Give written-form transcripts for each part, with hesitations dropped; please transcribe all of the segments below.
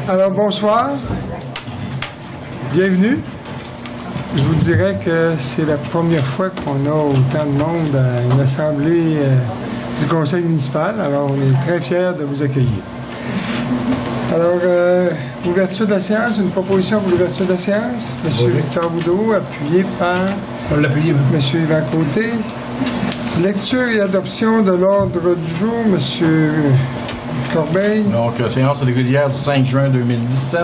Alors, bonsoir. Bienvenue. Je vous dirais que c'est la première fois qu'on a autant de monde à une assemblée du conseil municipal. Alors, on est très fiers de vous accueillir. Alors, ouverture de la séance, une proposition pour l'ouverture de la séance. M. Victor Boudreau, appuyé par M. Yvan Côté. Lecture et adoption de l'ordre du jour, M. Corbeil. Donc, séance régulière du 5 juin 2017.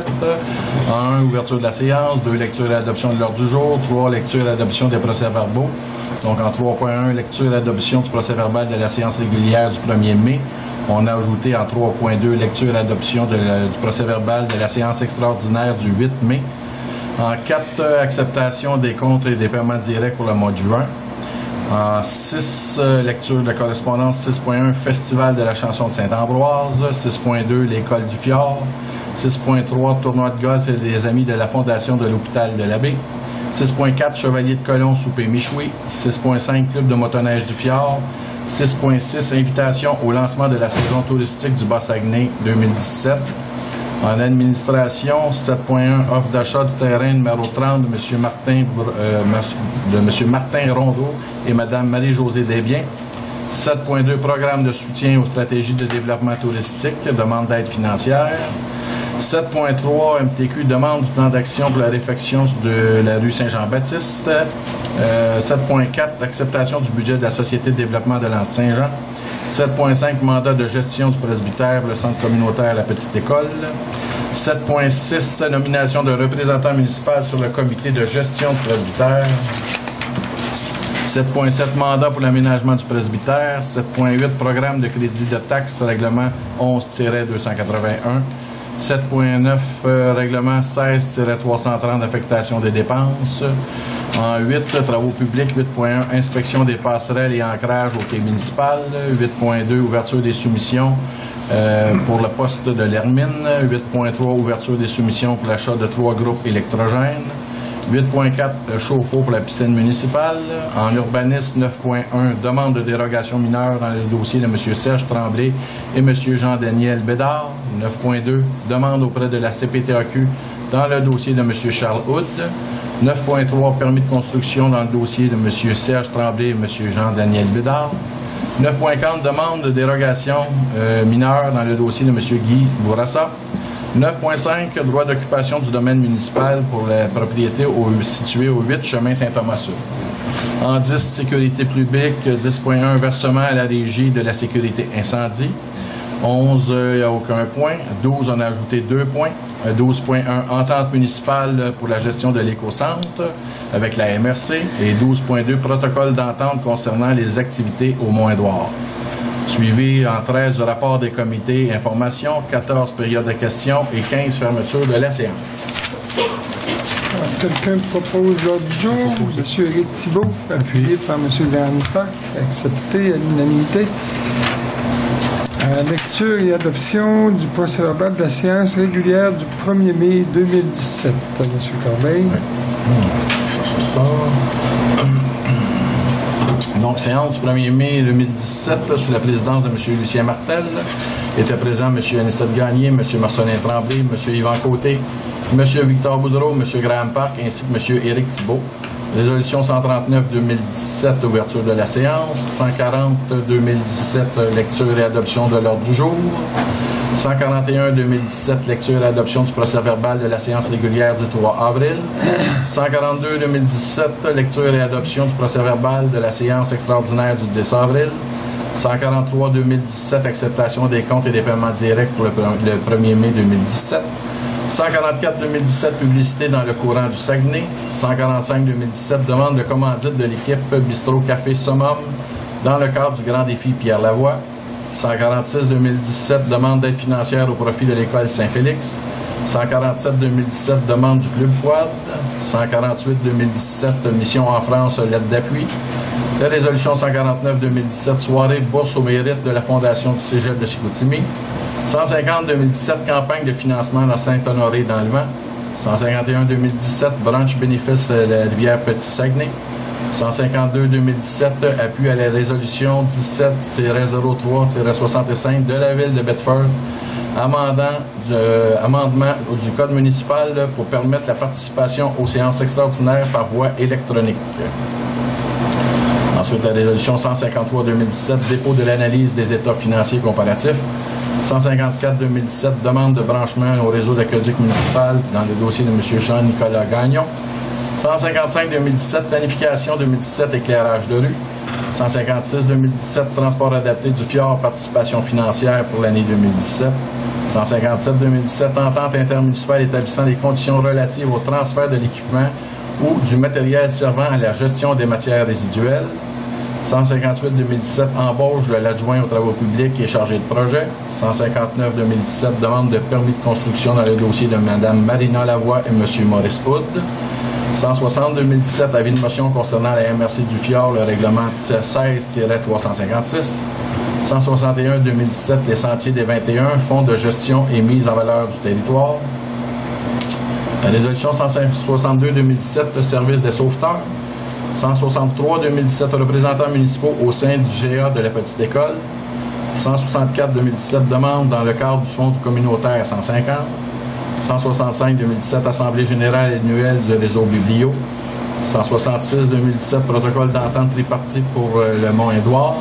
1. Ouverture de la séance. 2. Lecture et adoption de l'ordre du jour. 3. Lecture et adoption des procès-verbaux. Donc, en 3.1, lecture et adoption du procès-verbal de la séance régulière du 1er mai. On a ajouté en 3.2, lecture et adoption du procès-verbal de la séance extraordinaire du 8 mai. En 4, acceptation des comptes et des paiements directs pour le mois de juin. En 6, lecture de la correspondance. 6.1, Festival de la chanson de Saint-Ambroise. 6.2, l'École du Fjord. 6.3, tournoi de golf et des amis de la Fondation de l'Hôpital de l'Abbé. 6.4, Chevalier de Colomb, souper Michoui. 6.5, Club de motoneige du Fjord. 6.6, invitation au lancement de la saison touristique du Bas-Saguenay 2017. En administration, 7.1, offre d'achat du terrain numéro 30 de M. Martin Rondeau et Mme Marie-Josée Desbiens. 7.2, programme de soutien aux stratégies de développement touristique, demande d'aide financière. 7.3, MTQ demande du plan d'action pour la réfection de la rue Saint-Jean-Baptiste. 7.4, acceptation du budget de la Société de développement de l'Anse Saint-Jean. 7.5, mandat de gestion du presbytère pour le centre communautaire La Petite École. 7.6, nomination de représentant municipal sur le comité de gestion du presbytère. 7.7, mandat pour l'aménagement du presbytère. 7.8, programme de crédit de taxes, règlement 11-281. 7.9, règlement 16-330, affectation des dépenses. En 8, travaux publics. 8.1, inspection des passerelles et ancrage au quai municipal. 8.2, ouverture des soumissions pour le poste de l'Hermine. 8.3, ouverture des soumissions pour l'achat de 3 groupes électrogènes. 8.4, chauffe-eau pour la piscine municipale. En urbanisme, 9.1, demande de dérogation mineure dans le dossier de M. Serge Tremblay et M. Jean-Daniel Bédard. 9.2, demande auprès de la CPTAQ dans le dossier de M. Charles Houd. 9.3, permis de construction dans le dossier de M. Serge Tremblay et M. Jean-Daniel Bédard. 9.4, demande de dérogation mineure dans le dossier de M. Guy Bourassa. 9.5, droit d'occupation du domaine municipal pour la propriété située au 8 chemin Saint-Thomas-Sud. En 10, sécurité publique. 10.1, versement à la régie de la sécurité incendie. 11, il n'y a aucun point. 12, on a ajouté 2 points. 12.1, entente municipale pour la gestion de l'éco-centre avec la MRC. Et 12.2, protocole d'entente concernant les activités au Mont-Édouard. Suivi en 13, le rapport des comités information, 14 périodes de questions et 15 fermetures de la séance. Quelqu'un propose l'ordre du jour. M. Éric Thibault, appuyé par M. Granpa, accepté à l'unanimité. Lecture et adoption du procès-verbal de la séance régulière du 1er mai 2017. M. Corbeil. Je cherche ça. Donc, séance du 1er mai 2017, sous la présidence de M. Lucien Martel. Étaient présents M. Anicette Gagné, M. Marcelin Tremblay, M. Yvan Côté, M. Victor Boudreau, M. Graham Park, ainsi que M. Éric Thibault. Résolution 139-2017, ouverture de la séance. 140-2017, lecture et adoption de l'ordre du jour. 141-2017, lecture et adoption du procès-verbal de la séance régulière du 3 avril. 142-2017, lecture et adoption du procès-verbal de la séance extraordinaire du 10 avril. 143-2017, acceptation des comptes et des paiements directs pour le 1er mai 2017. 144-2017, publicité dans le courant du Saguenay. 145-2017, demande de commandite de l'équipe Bistrot Café Summum dans le cadre du Grand Défi Pierre Lavoie. 146-2017, demande d'aide financière au profit de l'école Saint-Félix. 147-2017, demande du Club Fouad. 148-2017, mission en France, lettre d'appui. La résolution 149-2017, soirée bourse au mérite de la Fondation du Cégep de Chicoutimi. 150-2017, campagne de financement dans Saint-Honoré dans le Vent. 151-2017, branche bénéfice de la rivière Petit-Saguenay. 152-2017, appui à la résolution 17-03-65 de la ville de Bedford amendement du Code municipal pour permettre la participation aux séances extraordinaires par voie électronique. Ensuite, la résolution 153-2017, dépôt de l'analyse des états financiers comparatifs. 154-2017, demande de branchement au réseau d'aqueduc municipal dans le dossier de M. Jean-Nicolas Gagnon. 155-2017, planification 2017, éclairage de rue. 156-2017, transport adapté du fjord, participation financière pour l'année 2017. 157-2017, entente intermunicipale établissant les conditions relatives au transfert de l'équipement ou du matériel servant à la gestion des matières résiduelles. 158-2017, embauche de l'adjoint aux travaux publics et chargé de projet. 159-2017, demande de permis de construction dans le dossier de Mme Marina Lavoie et M. Maurice Houd. 160-2017, avis de motion concernant la MRC du Fjord, le règlement 16-356. 161-2017, les sentiers des 21, fonds de gestion et mise en valeur du territoire. La résolution 162-2017, le service des sauveteurs. 163-2017, représentants municipaux au sein du GA de la petite école. 164-2017, demande dans le cadre du fonds communautaire 150. 165-2017, Assemblée générale annuelle du réseau Biblio. 166-2017, protocole d'entente tripartite pour le Mont-Édouard.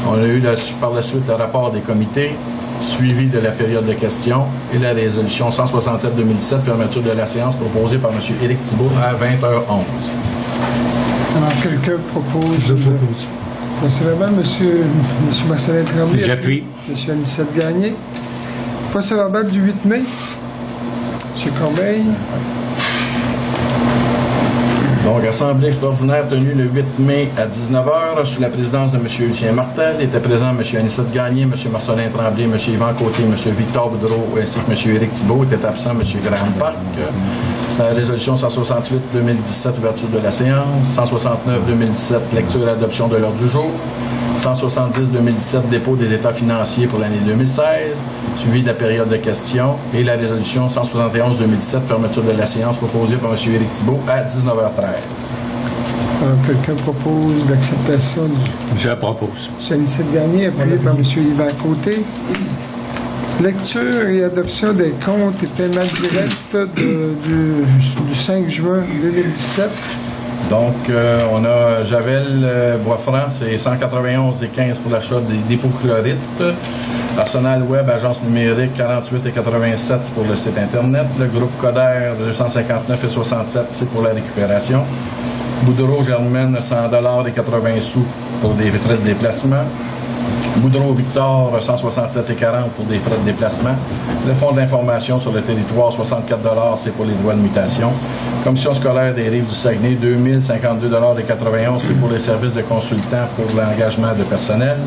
On a eu par la suite le rapport des comités, suivi de la période de questions et la résolution 167-2017, fermeture de la séance proposée par M. Éric Thibault à 20h11. Alors, quelqu'un propose... Je propose. Procès-verbal, M. Marcelin Tremblay. J'appuie. M. Anicette Gagné. Procès-verbal du 8 mai. M. Corbeil. Donc, assemblée extraordinaire tenue le 8 mai à 19h sous la présidence de M. Lucien Martel. Étaient présents M. Anicette Gagné, M. Marcelin Tremblay, M. Yvan Côté, M. Victor Boudreau ainsi que M. Éric Thibault. Était absent M. Graham Park. C'est la résolution 168-2017, ouverture de la séance. 169-2017, lecture et adoption de l'ordre du jour. 170-2017, dépôt des états financiers pour l'année 2016, suivi de la période de questions, et la résolution 171-2017, fermeture de la séance proposée par M. Éric Thibault à 19h13. Alors, quelqu'un propose l'acceptation du... Je la propose. M. Anicette Gagné, appuyé par M. Yvan Côté. Lecture et adoption des comptes et paiements directs du 5 juin 2017. Donc, on a Javel, Bois-Franc, c'est 191,15 pour l'achat des dépôts chlorites. Arsenal Web, agence numérique, 48,87 pour le site Internet. Le groupe Coder, 259,67, c'est pour la récupération. Boudreau Germaine, 100,80 pour des frais de déplacement. Boudreau Victor, 167,40 pour des frais de déplacement. Le fonds d'information sur le territoire, 64 c'est pour les droits de mutation. Commission scolaire des Rives du Saguenay, 2052,91 c'est pour les services de consultants pour l'engagement de personnel.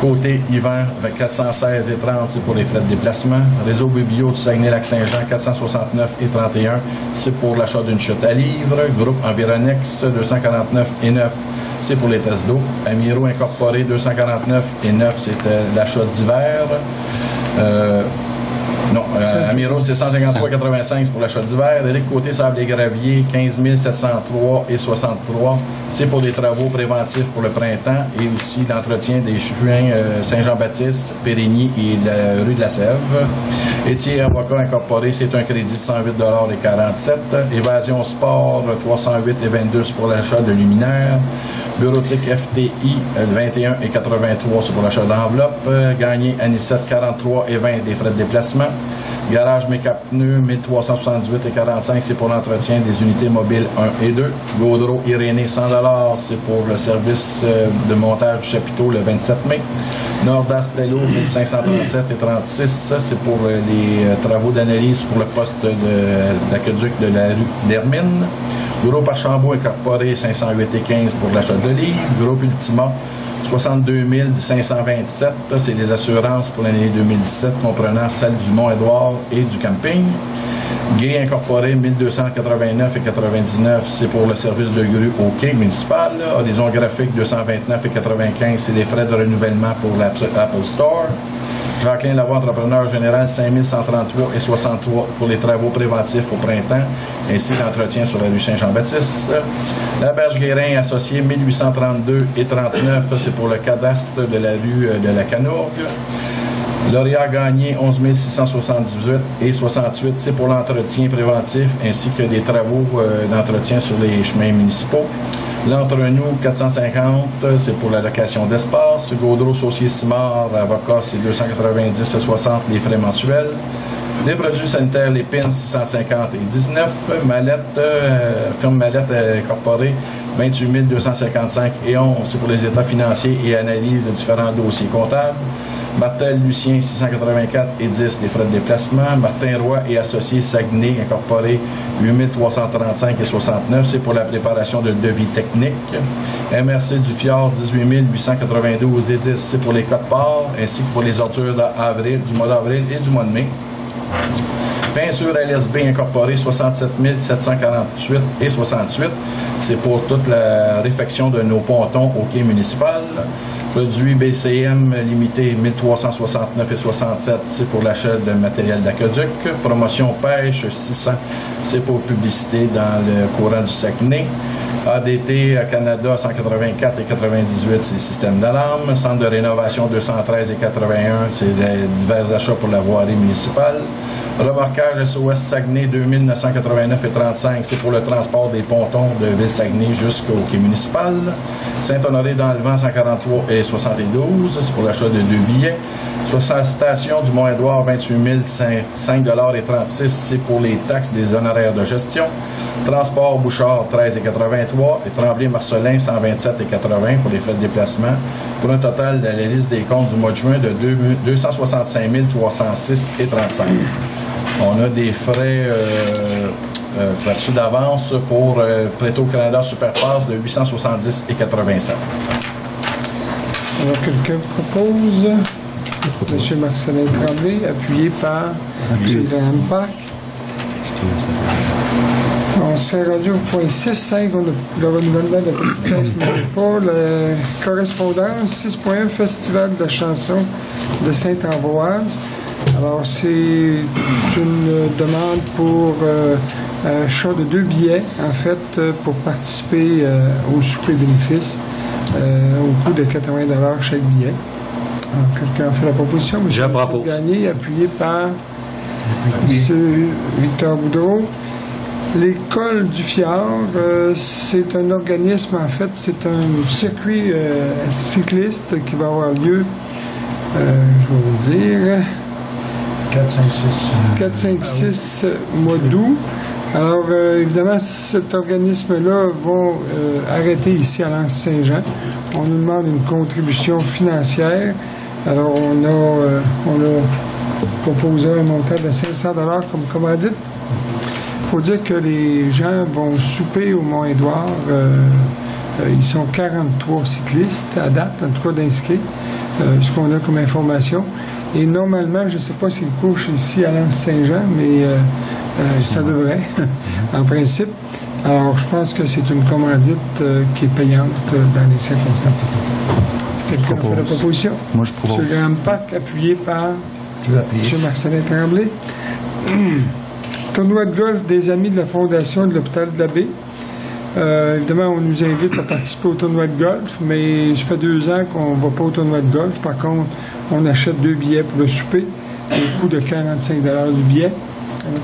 Côté Yvan, 416,30 c'est pour les frais de déplacement. Réseau Biblio du Saguenay-Lac-Saint-Jean, 469,31 c'est pour l'achat d'une chute à livres. Groupe Environex, 249,9 c'est pour les tests d'eau. Amiro Incorporé, 249,9 c'était l'achat d'hiver. Amiro, c'est 153,85 pour l'achat d'hiver. Éric Côté, Sable et Gravier, 15 703,63 c'est pour des travaux préventifs pour le printemps et aussi l'entretien des chemins Saint-Jean-Baptiste, Périgny et la rue de la Sève. Étier Avocat Incorporé, c'est un crédit de 108,47 Évasion Sport, 308,22 pour l'achat de luminaires. Bureautique FTI, 21,83 c'est pour l'achat d'enveloppe. Gagné Anicette, 43,20 des frais de déplacement. Garage Mécap Pneus, 1378,45 c'est pour l'entretien des unités mobiles 1 et 2. Gaudreau Irénée, 100 c'est pour le service de montage du chapiteau le 27 mai. Nordastello, 1537,36 ça c'est pour les travaux d'analyse pour le poste d'aqueduc de la rue d'Hermine. Groupe Archambault Incorporé, 508,15 pour l'achat de livres. Groupe Ultima, 62 527. C'est les assurances pour l'année 2017, comprenant celles du Mont-Édouard et du camping. Gay Incorporé, 1289,99 c'est pour le service de grue au quai municipal. Horizon Graphique, 229,95 c'est les frais de renouvellement pour l'Apple Store. Jacqueline Lavoie, entrepreneur général, 5133,63 pour les travaux préventifs au printemps, ainsi l'entretien sur la rue Saint-Jean-Baptiste. La Berge-Guérin, associé, 1832,39 , c'est pour le cadastre de la rue de la Canourgue. Lauréat gagné 11 678 et 68, c'est pour l'entretien préventif ainsi que des travaux d'entretien sur les chemins municipaux. L'entre-nous, 450, c'est pour la location d'espace. Gaudreau, Saucier, Simard, avocat, c'est 290 et 60, les frais mensuels. Les produits sanitaires, les pins, 650 et 19. Mallette, firme Mallette incorporée, 28 255 et 11, c'est pour les états financiers et analyse de différents dossiers comptables. Martel Lucien, 684 et 10, les frais de déplacement. Martin Roy et associés Saguenay, incorporé, 8335 et 69, c'est pour la préparation de devis techniques. MRC du Fjord, 18 892 et 10, c'est pour les codes-parts, ainsi que pour les ordures du mois d'avril et du mois de mai. Peinture LSB incorporée, 67 748 et 68, c'est pour toute la réfection de nos pontons au quai municipal. Produit BCM limité 1369 et 67, c'est pour l'achat de matériel d'aqueduc. Promotion pêche 600, c'est pour publicité dans le courant du Saguenay. ADT à Canada 184 et 98, c'est le système d'alarme. Centre de rénovation 213 et 81, c'est les divers achats pour la voirie municipale. Remorquage SOS Saguenay 2989 et 35, c'est pour le transport des pontons de Ville-Saguenay jusqu'au quai municipal. Saint-Honoré dans le vent 143 et 72, c'est pour l'achat de 2 billets. Station du Mont-Édouard 28 5 $ et 36, c'est pour les taxes des honoraires de gestion. Transport Bouchard 13 et 83 et Tremblay-Marcelin 127 et 80 pour les frais de déplacement, pour un total de la liste des comptes du mois de juin de 265 306 et 35. On a des frais perçus d'avance pour Préto Canada Superpass de 870 et 87. Alors, quelqu'un propose M. Marcelin Tremblay, appuyé par M. Graham Park. On s'est rendu au point 6.5, le renouvellement de la petite presse n'avait pas. La correspondance 6.1, Festival de la chanson de Sainte-Ambroise. Alors, c'est une demande pour achat de 2 billets, en fait, pour participer au souper bénéfice au coût de 80 $ chaque billet. Quelqu'un a fait la proposition. Je propose. Gagné, appuyé par M. Victor Boudreau. L'école du Fjord, c'est un organisme, en fait, c'est un circuit cycliste qui va avoir lieu, je vais vous dire, 4-5-6 mois d'août. Alors, évidemment, cet organisme-là va arrêter ici à l'Anse-Saint-Jean. On nous demande une contribution financière. Alors, on a proposé un montant de 500 $ comme commandite. Il faut dire que les gens vont souper au Mont-Édouard. Ils sont 43 cyclistes à date, en tout cas d'inscrits, ce qu'on a comme information. Et normalement, je ne sais pas s'ils couchent ici à l'Anse-Saint-Jean, mais ça devrait, en principe. Alors, je pense que c'est une commandite qui est payante dans les circonstances. Quelqu'un a fait la proposition? Moi, je propose. M. Graham Park, appuyé par M. Marcelin Tremblay. Tournoi de golf des amis de la Fondation de l'Hôpital de la Baie. Évidemment, on nous invite à participer au tournoi de golf, mais ça fait 2 ans qu'on ne va pas au tournoi de golf. Par contre, on achète 2 billets pour le souper, au coût de 45 $ du billet.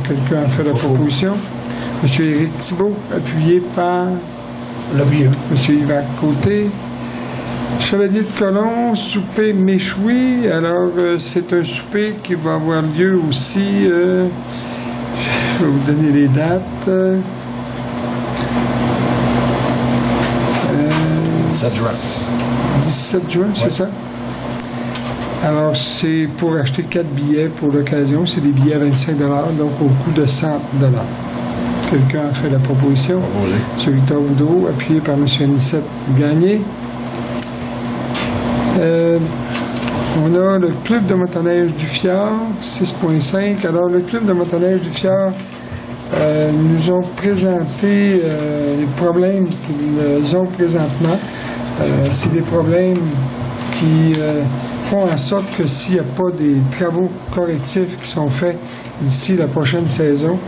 Quelqu'un a fait la proposition. M. Éric Thibault, appuyé par M. Yvan Côté. Chevalier de Colomb, souper méchoui. Alors, c'est un souper qui va avoir lieu aussi... je vais vous donner les dates. 17 juin. 17 juin, c'est ça? Alors, c'est pour acheter 4 billets pour l'occasion. C'est des billets à 25 $, donc au coût de 100 $. Quelqu'un a fait la proposition. M. Victor Boudreau, appuyé par M. Anicette Gagné. On a le Club de motoneige du Fjord, 6.5. Alors, le Club de motoneige du Fjord nous ont présenté les problèmes qu'ils ont présentement. C'est des problèmes qui font en sorte que s'il n'y a pas des travaux correctifs qui sont faits d'ici la prochaine saison,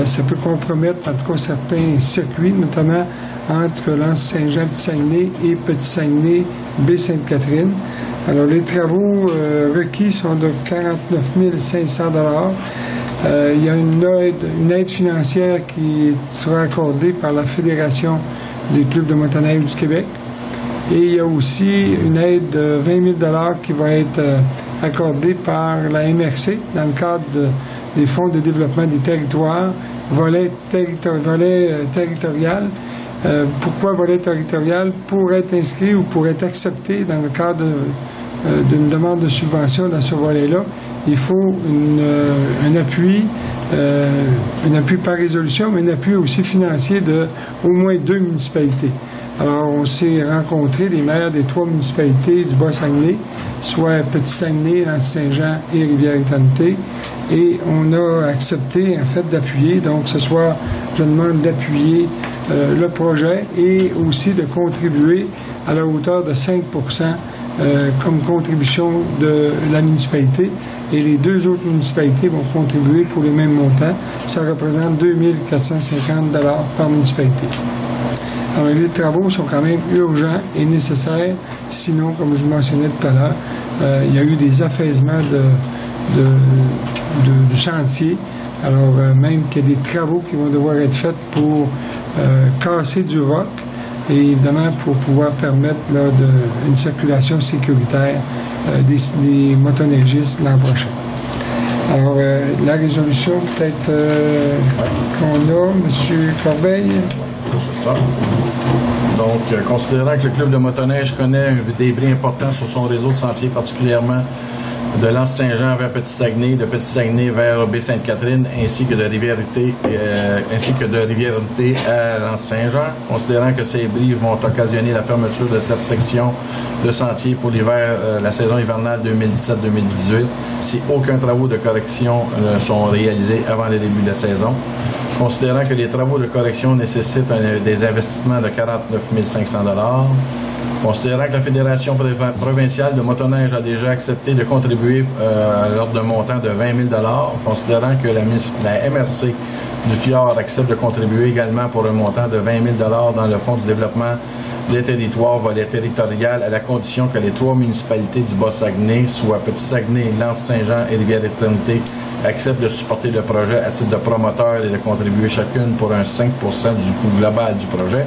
ça peut compromettre en tout cas certains circuits, notamment entre l'Anse-Saint-Jean-Petit-Saguenay et Petit-Saguenay, Baie-Sainte-Catherine. Alors, les travaux requis sont de 49 500 $. Il y a une aide financière qui sera accordée par la Fédération des clubs de motoneige du Québec. Et il y a aussi une aide de 20 000 $ qui va être accordée par la MRC dans le cadre des fonds de développement des territoires, volet territorial. Pourquoi volet territorial? Pour être inscrit ou pour être accepté dans le cadre d'une demande de subvention dans ce volet-là, il faut un appui par résolution, mais un appui aussi financier de au moins 2 municipalités. Alors, on s'est rencontrés, les maires des 3 municipalités du Bas-Saguenay, soit Petit-Saguenay, Lanse-Saint-Jean et Rivière-Éternité, et on a accepté, en fait, d'appuyer. Donc, ce soir, je demande d'appuyer le projet et aussi de contribuer à la hauteur de 5 comme contribution de la municipalité. Et les 2 autres municipalités vont contribuer pour les mêmes montants. Ça représente 2 450 $ par municipalité. Alors, les travaux sont quand même urgents et nécessaires. Sinon, comme je mentionnais tout à l'heure, il y a eu des affaisements de chantier. Alors, même qu'il y a des travaux qui vont devoir être faits pour casser du roc et évidemment pour pouvoir permettre là, une circulation sécuritaire des motoneigistes l'an prochain. Alors, la résolution peut-être qu'on a, M. Corbeil. C'est ça. Donc, considérant que le club de motoneige connaît un débris important sur son réseau de sentiers, particulièrement de Lanse-Saint-Jean vers Petit-Saguenay, de Petit-Saguenay vers Baie-Sainte-Catherine, ainsi que de Rivière-Éternité à Lanse-Saint-Jean, considérant que ces bris vont occasionner la fermeture de cette section de sentier pour l'hiver, la saison hivernale 2017-2018, si aucun travaux de correction ne sont réalisés avant le début de la saison. Considérant que les travaux de correction nécessitent des investissements de 49 500 $, considérant que la Fédération provinciale de motoneige a déjà accepté de contribuer à l'ordre d'un montant de 20 000 $, considérant que la MRC du Fjord accepte de contribuer également pour un montant de 20 000 $ dans le Fonds du développement des territoires volet territorial, à la condition que les 3 municipalités du Bas-Saguenay, soit Petit-Saguenay, Lanse-Saint-Jean et Rivière-Éternité, acceptent de supporter le projet à titre de promoteur et de contribuer chacune pour un 5 % du coût global du projet.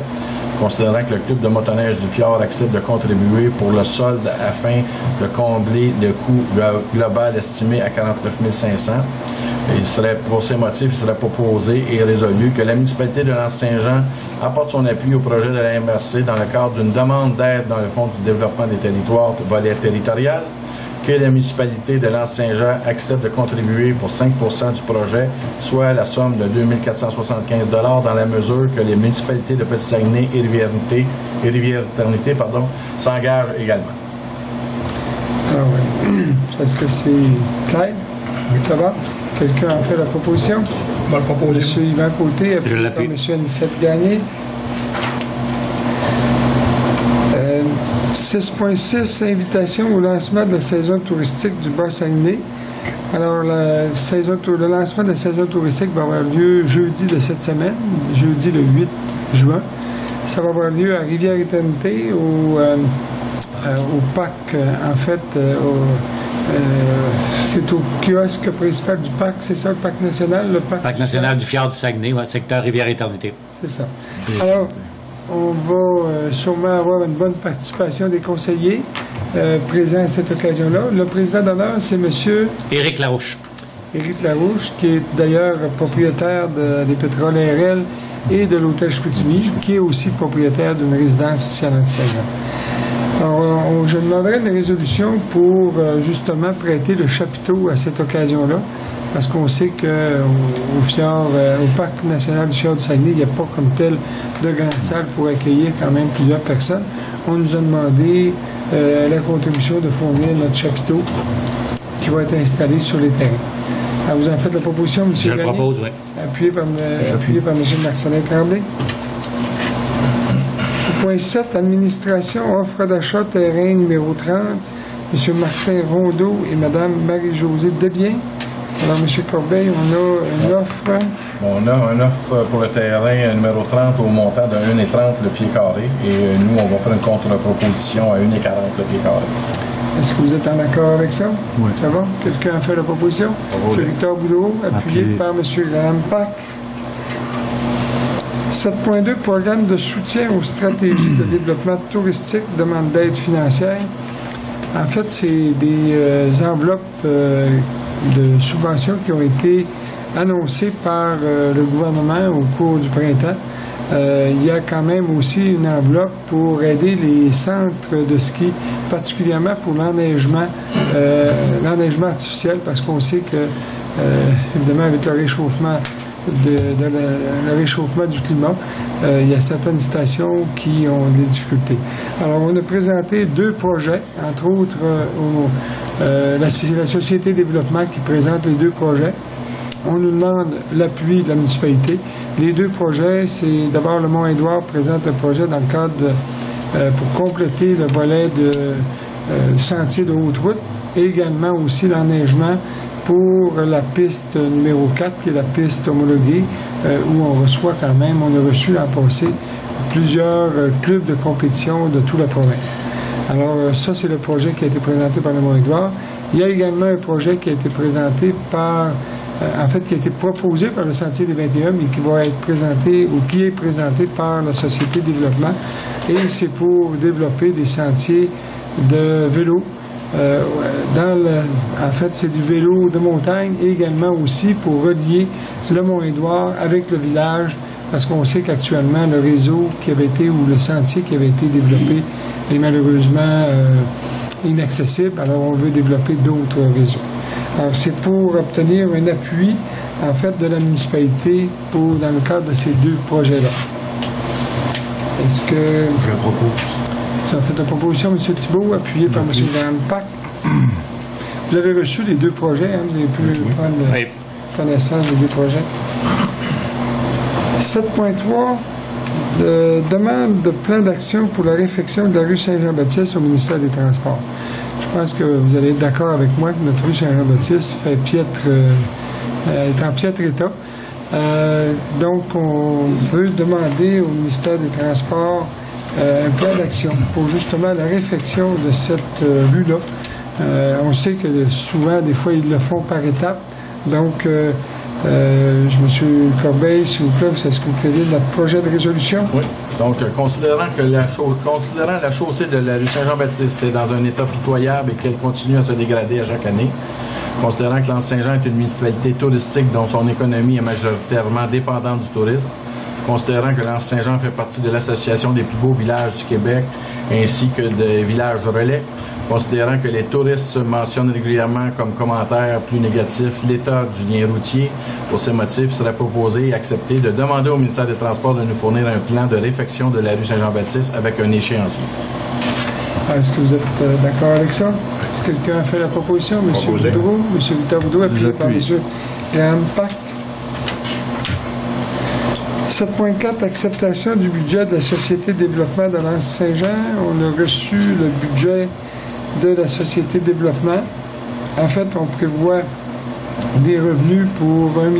Considérant que le club de motoneige du Fjord accepte de contribuer pour le solde afin de combler le coût global estimé à 49 500 $. Pour ces motifs, il serait proposé et résolu que la municipalité de Lanse-Saint-Jean apporte son appui au projet de la MRC dans le cadre d'une demande d'aide dans le Fonds du développement des territoires volet territorial, que la municipalité de Lanse-Saint-Jean accepte de contribuer pour 5 % du projet, soit la somme de 2 475 $ dans la mesure que les municipalités de Petit-Saguenay et Rivière-Éternité s'engagent également. Alors, est-ce que c'est clair? Ça va? Quelqu'un a fait la proposition? On va le proposer. M. Yvan Côté, appuyé par M. Anicette Gagné. 6.6, invitation au lancement de la saison touristique du Bas-Saguenay. Alors, le lancement de la saison touristique va avoir lieu jeudi de cette semaine, jeudi le 8 juin. Ça va avoir lieu à Rivière-Éternité, au parc, en fait, c'est au kiosque principal du parc, c'est ça, le parc national? Le parc national du Fjord du Saguenay, ouais, secteur Rivière-Éternité. C'est ça. Alors, on va sûrement avoir une bonne participation des conseillers présents à cette occasion-là. Le président d'honneur, c'est M. Éric Larouche. Éric Larouche, qui est d'ailleurs propriétaire des pétroles RL et de l'hôtel Chicoutimi, qui est aussi propriétaire d'une résidence ici à Lanse-Saint-Jean. Alors, je demanderai une résolution pour justement prêter le chapiteau à cette occasion-là, parce qu'on sait au Parc national du Fjord du Saguenay, il n'y a pas comme tel de grande salle pour accueillir quand même plusieurs personnes. On nous a demandé la contribution de fournir notre chapiteau qui va être installé sur les terrains. Alors, vous en faites la proposition, M. Je le propose, oui. Appuyé par M. Marcelin Tremblay. Point 7, administration, offre d'achat terrain numéro 30, M. Martin Rondeau et Mme Marie-Josée Desbiens. Alors, M. Corbeil, on a une offre. On a une offre pour le terrain numéro 30 au montant de 1,30 le pied carré. Et nous, on va faire une contre-proposition à 1,40 le pied carré. Est-ce que vous êtes en accord avec ça? Oui. Ça va? Quelqu'un a fait la proposition? M. Victor Boudreau, appuyé par M. Graham Pack. 7.2, programme de soutien aux stratégies de développement touristique, demande d'aide financière. En fait, c'est des enveloppes de subventions qui ont été annoncées par le gouvernement au cours du printemps. Il y a quand même aussi une enveloppe pour aider les centres de ski, particulièrement pour l'enneigement artificiel, parce qu'on sait que, évidemment, avec le réchauffement le réchauffement du climat, il y a certaines stations qui ont des difficultés. Alors, on a présenté 2 projets, entre autres la Société de développement qui présente les 2 projets. On nous demande l'appui de la municipalité. Les 2 projets, c'est d'abord le Mont-Édouard présente un projet dans le cadre pour compléter le volet du sentier de haute route et également aussi l'enneigement pour la piste numéro 4, qui est la piste homologuée, où on reçoit quand même, on a reçu l'an passé plusieurs clubs de compétition de toute la province. Alors ça, c'est le projet qui a été présenté par le Mont-Édouard. Il y a également un projet qui a été présenté qui a été proposé par le Sentier des 21, mais qui va être présenté, ou qui est présenté par la Société de développement. Et c'est pour développer des sentiers de vélo. En fait, c'est du vélo de montagne et également aussi pour relier le Mont-Édouard avec le village, parce qu'on sait qu'actuellement, le réseau qui avait été, ou le sentier qui avait été développé est malheureusement inaccessible. Alors, on veut développer d'autres réseaux. Alors, c'est pour obtenir un appui, en fait, de la municipalité dans le cadre de ces 2 projets-là. Est-ce que... Je propose. Ça fait la proposition, M. Thibault, appuyé par M. Graham Pack. Vous avez reçu les 2 projets, hein? Vous avez pu prendre connaissance des 2 projets. 7.3, demande de plan d'action pour la réfection de la rue Saint-Jean-Baptiste au ministère des Transports. Je pense que vous allez être d'accord avec moi que notre rue Saint-Jean-Baptiste est en piètre état. Donc, on veut demander au ministère des Transports un plan d'action pour justement la réfection de cette rue-là. On sait que souvent, des fois, ils le font par étapes. Donc, M. Corbeil, s'il vous plaît, est-ce que vous pouvez lire notre projet de résolution? Oui. Donc, considérant la chaussée de la rue Saint-Jean-Baptiste est dans un état pitoyable et qu'elle continue à se dégrader à chaque année, considérant que l'Anse-Saint-Jean est une municipalité touristique dont son économie est majoritairement dépendante du tourisme, considérant que l'Anse-Saint-Jean fait partie de l'Association des plus beaux villages du Québec ainsi que des villages relais, considérant que les touristes mentionnent régulièrement comme commentaire plus négatif l'état du lien routier. Pour ces motifs, il serait proposé et accepté de demander au ministère des Transports de nous fournir un plan de réfection de la rue Saint-Jean-Baptiste avec un échéancier. Est-ce que vous êtes d'accord avec ça? Est-ce que quelqu'un a fait la proposition? M. Boudreau, M. Victor Boudreau, appuyé par M. Graham Pack. 7.4, acceptation du budget de la Société de développement de l'Anse-Saint-Jean. On a reçu le budget de la Société de développement. En fait, on prévoit des revenus pour 1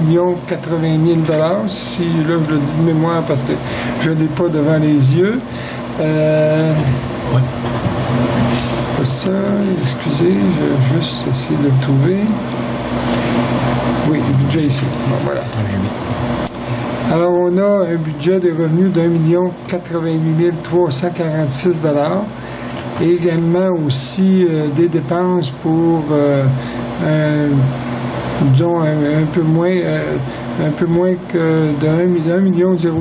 080 000 $. Si, là, je le dis de mémoire parce que je ne l'ai pas devant les yeux. Oui. C'est pas ça. Excusez, je vais juste essayer de le trouver. Oui, le budget ici. Bon, voilà. Alors, on a un budget de revenus d'1 088 346 $. Et également aussi des dépenses pour disons un peu moins que de 1 million 0.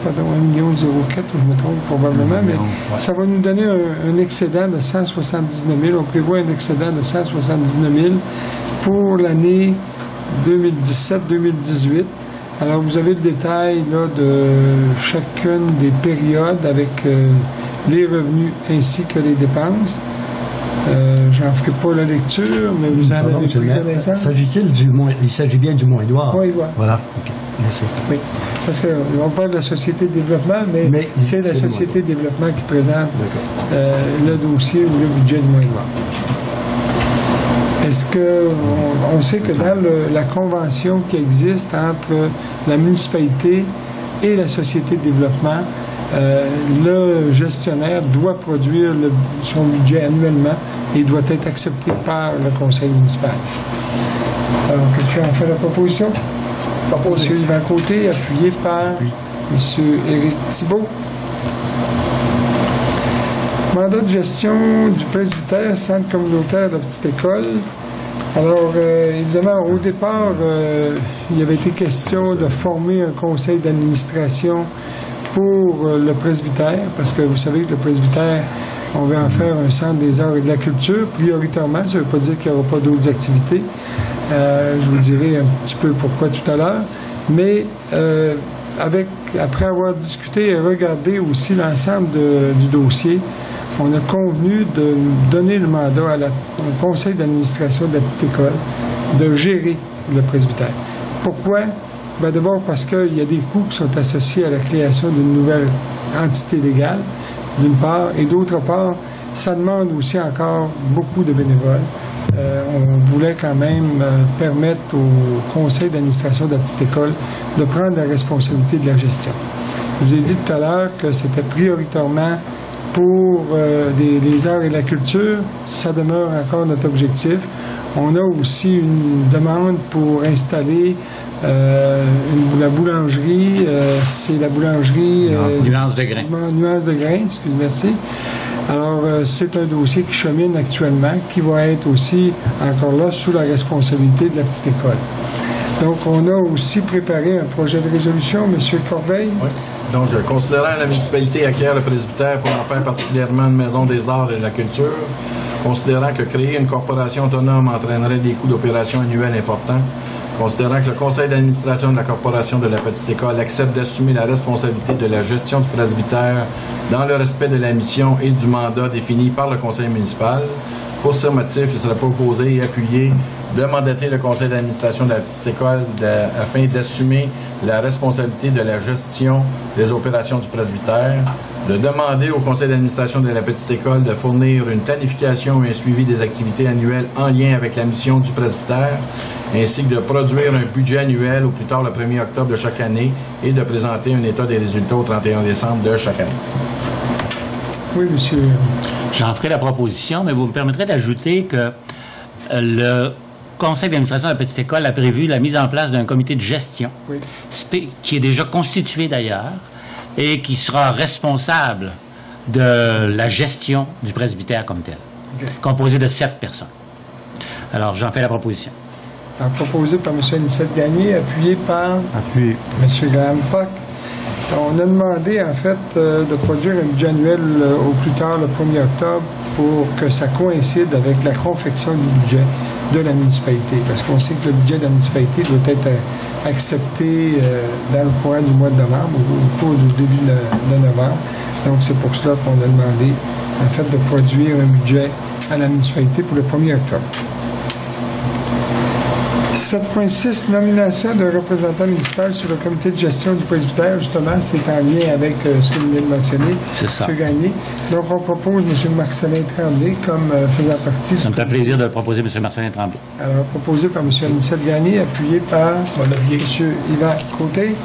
Pardon, 1 million 04, je me trompe probablement, mais ça va nous donner un excédent de 179 000. On prévoit un excédent de 179 000 pour l'année 2017-2018. Alors, vous avez le détail là, de chacune des périodes avec les revenus ainsi que les dépenses. J'en ferai pas la lecture, mais vous en avez pris connaissance. Il s'agit bien du Mont-Édouard? Oui, voilà. OK. Merci. Oui. Parce qu'on parle de la Société de développement, mais c'est la Société de développement qui présente le dossier ou le budget du Mont-Édouard. Est-ce que on sait que dans la convention qui existe entre la municipalité et la Société de développement, le gestionnaire doit produire son budget annuellement et doit être accepté par le conseil municipal. Alors, quelqu'un a fait la proposition? M. Yvan Côté, appuyé par M. Éric Thibault. Mandat de gestion du presbytère, centre communautaire de la petite école. Alors, évidemment, au départ, il y avait été question de former un conseil d'administration pour le presbytère, parce que vous savez que le presbytère, on veut en faire un centre des arts et de la culture, prioritairement. Ça ne veut pas dire qu'il n'y aura pas d'autres activités. Je vous dirai un petit peu pourquoi tout à l'heure. Mais après avoir discuté et regardé aussi l'ensemble du dossier, on a convenu de donner le mandat au conseil d'administration de la petite école de gérer le presbytère. Pourquoi? Ben d'abord parce qu'il y a des coûts qui sont associés à la création d'une nouvelle entité légale, d'une part, et d'autre part, ça demande aussi encore beaucoup de bénévoles. On voulait quand même permettre au conseil d'administration de la petite école de prendre la responsabilité de la gestion. Je vous ai dit tout à l'heure que c'était prioritairement pour les arts et la culture. Ça demeure encore notre objectif. On a aussi une demande pour installer la boulangerie. C'est la boulangerie... Nuance de grain. Nuance de grain, merci. Alors, c'est un dossier qui chemine actuellement, qui va être aussi, encore là, sous la responsabilité de la petite école. Donc, on a aussi préparé un projet de résolution. M. Corbeil? Oui. Donc, considérant la municipalité acquiert le presbytère pour en faire particulièrement une maison des arts et de la culture, considérant que créer une corporation autonome entraînerait des coûts d'opération annuels importants, considérant que le conseil d'administration de la corporation de la petite école accepte d'assumer la responsabilité de la gestion du presbytère dans le respect de la mission et du mandat défini par le conseil municipal, pour ce motif, il serait proposé et appuyé de mandater le conseil d'administration de la petite école afin d'assumer la responsabilité de la gestion des opérations du presbytère, de demander au conseil d'administration de la petite école de fournir une planification et un suivi des activités annuelles en lien avec la mission du presbytère, ainsi que de produire un budget annuel au plus tard le 1er octobre de chaque année et de présenter un état des résultats au 31 décembre de chaque année. Oui, monsieur. J'en ferai la proposition, mais vous me permettrez d'ajouter que le conseil d'administration de la petite école a prévu la mise en place d'un comité de gestion, qui est déjà constitué d'ailleurs, et qui sera responsable de la gestion du presbytère comme tel, composé de 7 personnes. Alors, j'en fais la proposition. Alors, proposé par M. Anicette Gagné, appuyé par M. Graham Puck. On a demandé, en fait, de produire un budget annuel au plus tard, le 1er octobre, pour que ça coïncide avec la confection du budget de la municipalité. Parce qu'on sait que le budget de la municipalité doit être accepté dans le courant du mois de novembre, au cours du début de novembre. Donc, c'est pour cela qu'on a demandé, en fait, de produire un budget à la municipalité pour le 1er octobre. 7.6, nomination de représentant municipal sur le comité de gestion du presbytère. Justement, c'est en lien avec ce que vous venez de mentionner. C'est ça. Gagné. Donc, on propose M. Marcelin Tremblay comme faisant partie. Ça me fait plaisir de proposer M. Marcelin Tremblay. Alors, proposé par M. Anicette Gagné, appuyé par M. Yvan Côté.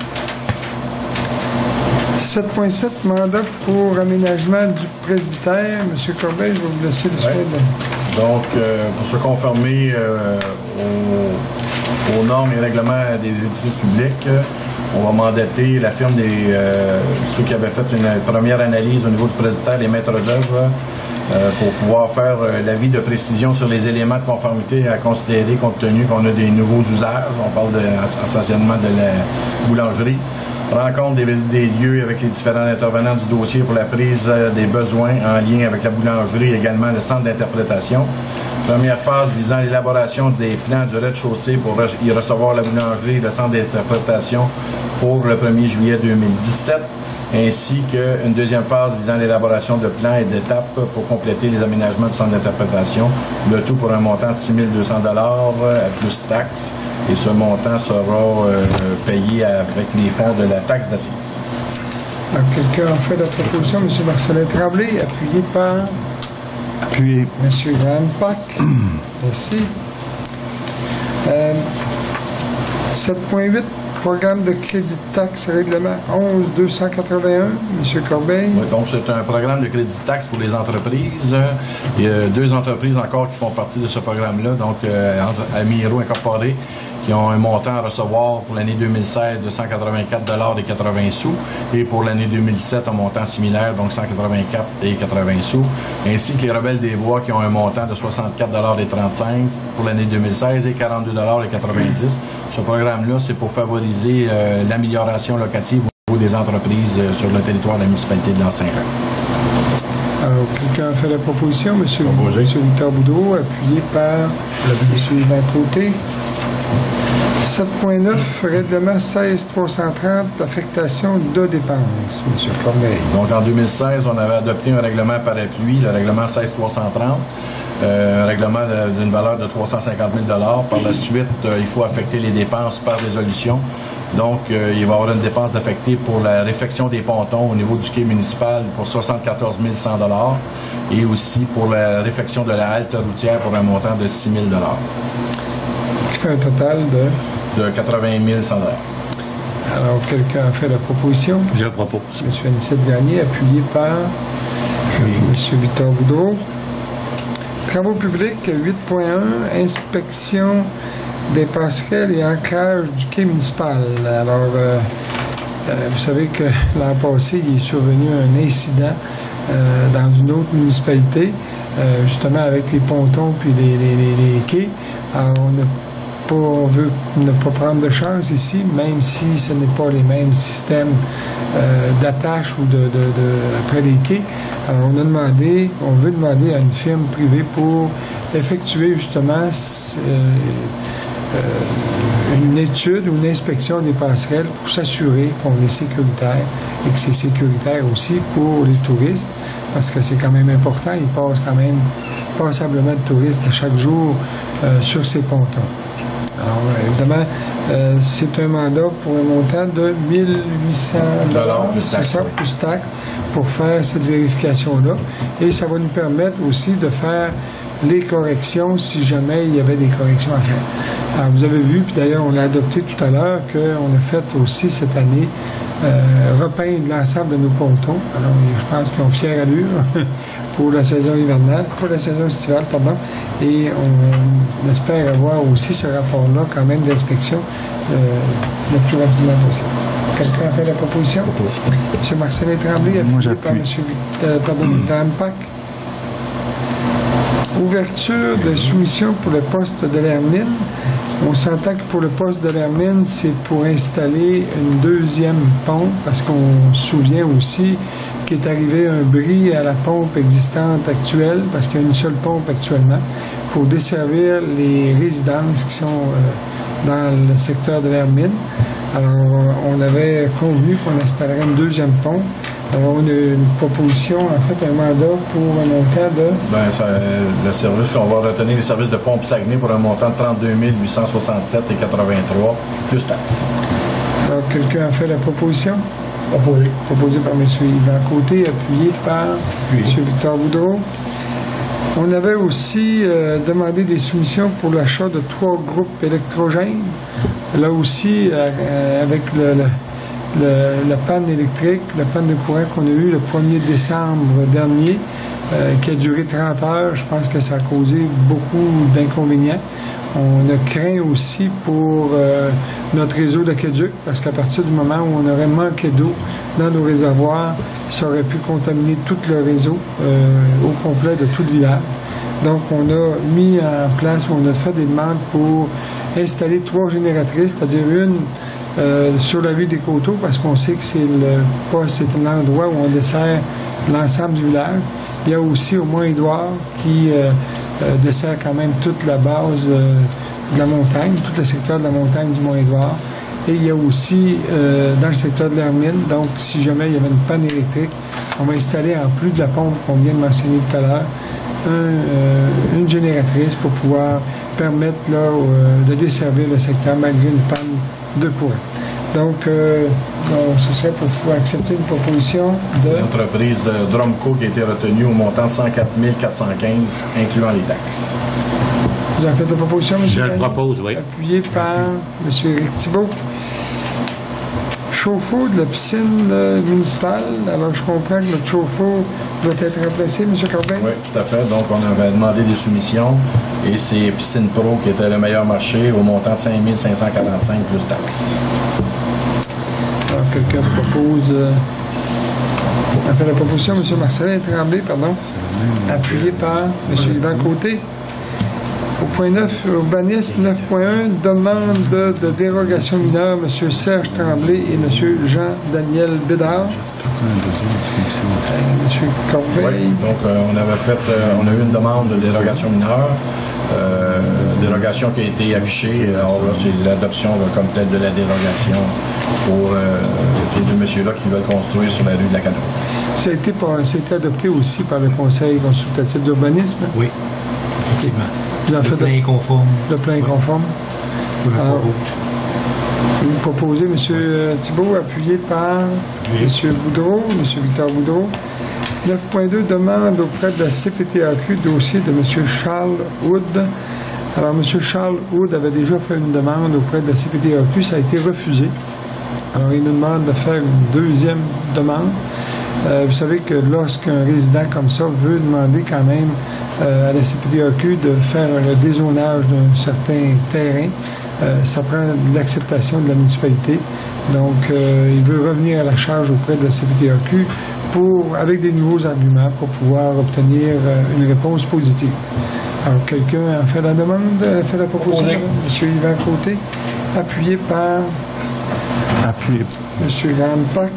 7.7, mandat pour aménagement du presbytère. M. Corbeil, je vais vous laisser le soin de... Donc, pour se conformer aux normes et règlements des édifices publics, on va mandater la firme ceux qui avaient fait une première analyse au niveau du presbytère, les maîtres d'œuvre, pour pouvoir faire l'avis de précision sur les éléments de conformité à considérer compte tenu qu'on a des nouveaux usages. On parle essentiellement de la boulangerie. Rencontre des lieux avec les différents intervenants du dossier pour la prise des besoins en lien avec la boulangerie et également le centre d'interprétation. Première phase visant l'élaboration des plans du rez-de-chaussée pour y recevoir la boulangerie et le centre d'interprétation pour le 1er juillet 2017, ainsi qu'une deuxième phase visant l'élaboration de plans et d'étapes pour compléter les aménagements du centre d'interprétation, le tout pour un montant de 6 200 $ plus taxes. Et ce montant sera payé avec les fonds de la taxe d'assises. Donc, quelqu'un a fait la proposition, M. Marcelin Tremblay, appuyé par... Appuyé. M. Graham Puck. Merci. 7.8, Programme de crédit de taxe règlement 11-281, M. Corbeil. Oui, donc, c'est un programme de crédit de taxe pour les entreprises. Il y a 2 entreprises encore qui font partie de ce programme-là, donc Amiro Incorporé, qui ont un montant à recevoir pour l'année 2016 de 184,80 $, et pour l'année 2017, un montant similaire, donc 184,80 $, ainsi que les Rebelles des Bois qui ont un montant de 64,35 $ pour l'année 2016 et 42,90 $. Ce programme-là, c'est pour favoriser l'amélioration locative au niveau des entreprises sur le territoire de la municipalité de Lanse-Saint-Jean. Alors, quelqu'un a fait la proposition, M. Victor Boudreau, appuyé par M. Yvan Côté. 7.9, règlement 16-330, affectation de dépenses, M. Corneille. Donc, en 2016, on avait adopté un règlement par appui, le règlement 16-330, un règlement d'une valeur de 350 000 $. Par la suite, il faut affecter les dépenses par résolution. Donc, il va y avoir une dépense d'affectée pour la réfection des pontons au niveau du quai municipal pour 74 100 $ et aussi pour la réfection de la halte routière pour un montant de 6 000 $. Ce qui fait un total de 80 100 $. Alors, quelqu'un a fait la proposition? Je le propose. M. Anicette Gagné, appuyé par M. Victor Boudreau. Travaux publics 8.1, inspection des passerelles et ancrage du quai municipal. Alors, vous savez que l'an passé, il est survenu un incident dans une autre municipalité, justement avec les pontons puis les quais. Alors, on veut ne pas prendre de chance ici, même si ce n'est pas les mêmes systèmes d'attache ou après les quais. Alors, on veut demander à une firme privée pour effectuer justement une étude ou une inspection des passerelles pour s'assurer qu'on est sécuritaire et que c'est sécuritaire aussi pour les touristes, parce que c'est quand même important. Il passe quand même passablement de touristes à chaque jour sur ces pontons. Alors, évidemment, c'est un mandat pour un montant de 1 800 $, c'est ça, plus taxe, pour faire cette vérification-là. Et ça va nous permettre aussi de faire les corrections si jamais il y avait des corrections à faire. Alors, vous avez vu, puis d'ailleurs, on a adopté tout à l'heure qu'on a fait aussi cette année repeindre l'ensemble de nos pontons. Alors, je pense qu'ils ont fière allure pour la saison hivernale, pour la saison estivale, pardon. Et on espère avoir aussi ce rapport-là, quand même, d'inspection le plus rapidement possible. Quelqu'un a fait la proposition? M. Marcelin Tremblay, appuyé par M. Drampac. Ouverture de soumission pour le poste de l'Hermine. On s'entend que pour le poste de l'Hermine, c'est pour installer une deuxième pompe, parce qu'on se souvient aussi qu'il est arrivé un bris à la pompe existante actuelle, parce qu'il y a une seule pompe actuellement, pour desservir les résidences qui sont dans le secteur de l'Hermine. Alors, on avait convenu qu'on installerait une deuxième pompe. Alors, on a une proposition, en fait, un mandat pour un montant de... Bien, le service, on va retenir les services de pompe Saguenay pour un montant de 32 867,83 $, plus taxes. Alors, quelqu'un a fait la proposition? Proposé par M. Yvan Côté, appuyé par M. Victor Boudreau. On avait aussi demandé des soumissions pour l'achat de 3 groupes électrogènes. Là aussi, avec la panne électrique, la panne de courant qu'on a eue le 1er décembre dernier, qui a duré 30 heures, je pense que ça a causé beaucoup d'inconvénients. On a craint aussi pour notre réseau d'aqueduc, parce qu'à partir du moment où on aurait manqué d'eau dans nos réservoirs, ça aurait pu contaminer tout le réseau au complet de tout le village. Donc, on a mis en place, on a fait des demandes pour installer 3 génératrices, c'est-à-dire une sur la rue des Coteaux, parce qu'on sait que c'est l'endroit où on dessert l'ensemble du village. Il y a aussi au Mont-Édouard qui dessert quand même toute la base de la montagne, tout le secteur de la montagne du Mont-Édouard. Et il y a aussi dans le secteur de l'Hermine, donc si jamais il y avait une panne électrique, on va installer en plus de la pompe qu'on vient de mentionner tout à l'heure, une génératrice pour pouvoir permettre là, de desservir le secteur malgré une panne de courant. Donc, ce serait pour pouvoir accepter une proposition de... L'entreprise de Dromco qui a été retenue au montant de 104 415, incluant les taxes. Vous en faites la proposition, M. Je le propose, oui. Appuyé par M. Éric Thibault. chauffe-eau de la piscine municipale. Alors, je comprends que notre chauffe-eau doit être remplacé, M. Corbin? Oui, tout à fait. Donc, on avait demandé des soumissions et c'est Piscine Pro qui était le meilleur marché au montant de 5 545 plus taxes. Alors, quelqu'un propose... a fait la proposition, M. Marcelin Tremblay, pardon, appuyé par M. Yvan Côté. Au point 9, urbanisme 9.1, demande de dérogation mineure, M. Serge Tremblay et M. Jean-Daniel Bédard. M. Corbeil. Oui, donc on a eu une demande de dérogation mineure, dérogation qui a été affichée. Alors là, c'est l'adoption comme telle de la dérogation pour ces deux messieurs-là qui veulent construire sur la rue de la Canoë. Ça a été adopté aussi par le Conseil consultatif d'urbanisme? Oui, effectivement. Le plein est conforme. Le plein est conforme. Alors, vous proposez, M. Thibault, appuyé par M. Boudreau, M. Victor Boudreau. 9.2, demande auprès de la CPTAQ, dossier de M. Charles Wood. Alors, M. Charles Wood avait déjà fait une demande auprès de la CPTAQ, ça a été refusé. Alors, il nous demande de faire une deuxième demande. Vous savez que lorsqu'un résident comme ça veut demander quand même à la CPTAQ de faire le dézonage d'un certain terrain, ça prend l'acceptation de la municipalité. Donc, il veut revenir à la charge auprès de la CPTAQ avec des nouveaux arguments pour pouvoir obtenir une réponse positive. Alors, quelqu'un a fait la demande, a fait la proposition? M. Yvan Côté, appuyé par M. Grandpac.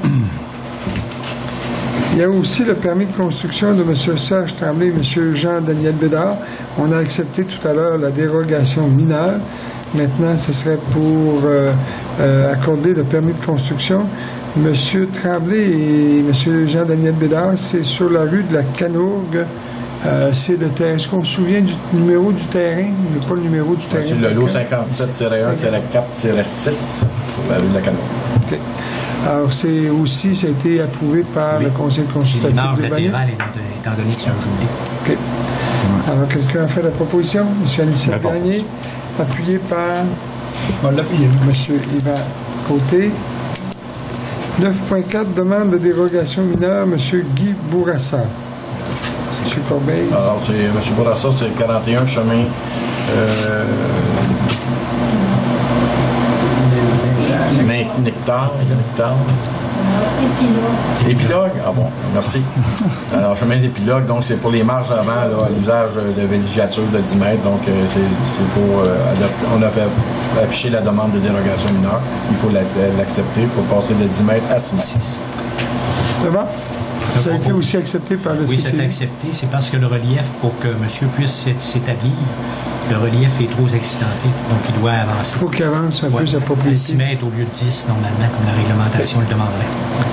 Il y a aussi le permis de construction de M. Serge Tremblay et M. Jean-Daniel Bédard. On a accepté tout à l'heure la dérogation mineure. Maintenant, ce serait pour accorder le permis de construction. M. Tremblay et M. Jean-Daniel Bédard, c'est sur la rue de la Canourgue. C'est le terrain. Est-ce qu'on se souvient du numéro du terrain? Pas le numéro du terrain. C'est le lot 57-1-4-6 sur la rue de la Canourgue. OK. Alors, ça a été approuvé par le Conseil consultatif d'urbanisme. Étant donné que c'est un journée. OK. Alors, quelqu'un a fait la proposition? M. Anicet Gagné, appuyé par M. Yvan Côté. 9.4, demande de dérogation mineure, M. Guy Bourassa. M. Corbeil. Alors, c'est M. Bourassa, c'est le 41 chemin... Nectar. Épilogue? Ah bon, merci. Alors, chemin d'épilogue, donc c'est pour les marges avant, là, à l'usage de villégiature de 10 mètres. Donc, c'est pour. On a fait afficher la demande de dérogation mineure. Il faut l'accepter pour passer de 10 mètres à 6 mètres. Ça va? Ça a été aussi accepté par le CCI? Oui, ça a été accepté. C'est parce que le relief, pour que monsieur puisse s'établir, le relief est trop accidenté, donc il doit avancer. Il faut qu'il avance un peu sa propriété. À 6 mètres au lieu de 10, normalement, comme la réglementation le demanderait.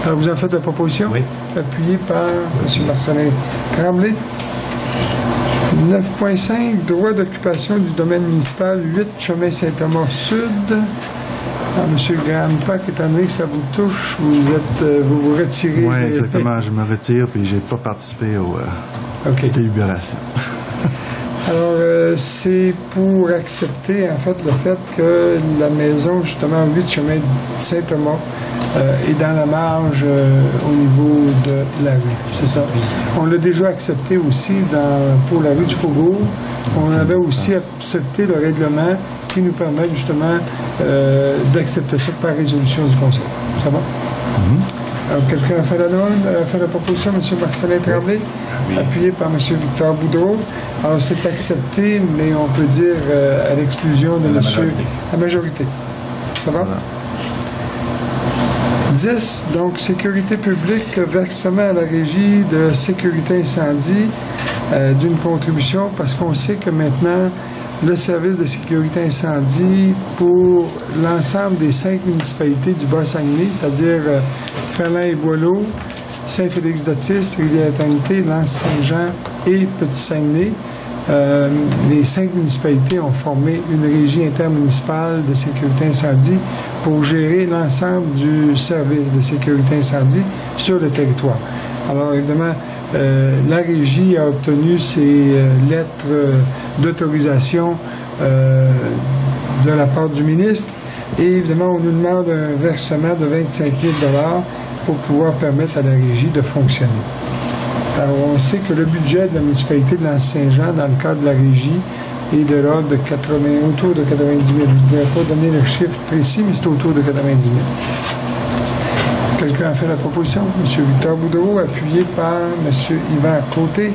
Alors, vous en faites la proposition? Oui. Appuyé par M. Marcelin Tremblay. 9.5, droit d'occupation du domaine municipal, 8 chemin Saint-Thomas Sud. Alors, M. Grandpac, étant donné que ça vous touche, vous vous retirez. Oui, exactement. Je me retire, puis je n'ai pas participé aux délibérations. Alors, c'est pour accepter, en fait, le fait que la maison, justement, 8 chemin Saint-Thomas, est dans la marge au niveau de la rue. C'est ça. On l'a déjà accepté aussi pour la rue du Faubourg. On avait aussi accepté le règlement qui nous permet, justement, d'accepter ça par résolution du Conseil. Ça va? Alors, quelqu'un a fait la demande, a fait la proposition, M. Marcelin Tremblay, appuyé par M. Victor Boudreau. Alors, c'est accepté, mais on peut dire à l'exclusion de la majorité. Ça va? 10, donc, sécurité publique, versement à la régie de sécurité incendie d'une contribution, parce qu'on sait que maintenant, le service de sécurité incendie pour l'ensemble des 5 municipalités du Bas-Saguenay, c'est-à-dire Ferland et Boileau, Saint-Félix-d'Otis, Rivière-Éternité, L'Anse-Saint-Jean et Petit-Saguenay. Les 5 municipalités ont formé une régie intermunicipale de sécurité incendie pour gérer l'ensemble du service de sécurité incendie sur le territoire. Alors, évidemment, la régie a obtenu ses lettres d'autorisation de la part du ministre. Et évidemment, on nous demande un versement de 25 000 $ pour pouvoir permettre à la régie de fonctionner. Alors, on sait que le budget de la municipalité de Lanse-Saint-Jean, dans le cadre de la régie, est de l'ordre de autour de 90 000. Je ne pourrais pas donner le chiffre précis, mais c'est autour de 90 000. Quelqu'un a fait la proposition? M. Victor Boudreau, appuyé par M. Yvan Côté.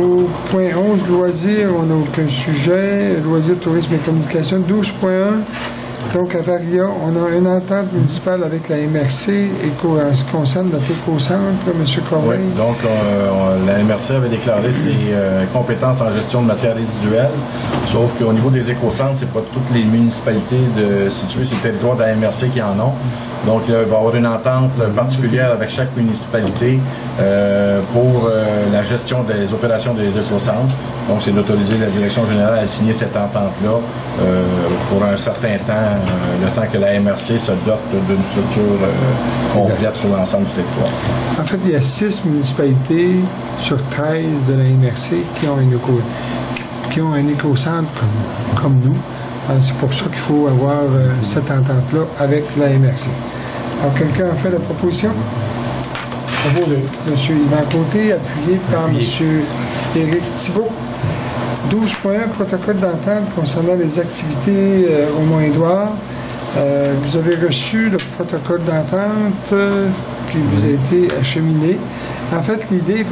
Au point 11, loisirs, on n'a aucun sujet. Loisirs, tourisme et communication, 12.1. Donc, à Varia, on a une entente municipale avec la MRC et en ce qui concerne notre éco-centre, M. Corbeil. Oui, donc la MRC avait déclaré ses compétences en gestion de matières résiduelles, sauf qu'au niveau des éco-centres, c'est pas toutes les municipalités situées sur le territoire de la MRC qui en ont. Donc, il va y avoir une entente particulière avec chaque municipalité pour la gestion des opérations des éco-centres. Donc, c'est d'autoriser la direction générale à signer cette entente-là pour un certain temps, le temps que la MRC se dote d'une structure complète sur l'ensemble du territoire. En fait, il y a 6 municipalités sur 13 de la MRC qui ont un éco-centre comme nous. C'est pour ça qu'il faut avoir cette entente-là avec la MRC. Alors, quelqu'un a fait la proposition? M. Yvan Côté, appuyé par M. Éric Thibault. 12.1, protocole d'entente concernant les activités au Mont-Édouard. Vous avez reçu le protocole d'entente qui vous a été acheminé. En fait, l'idée,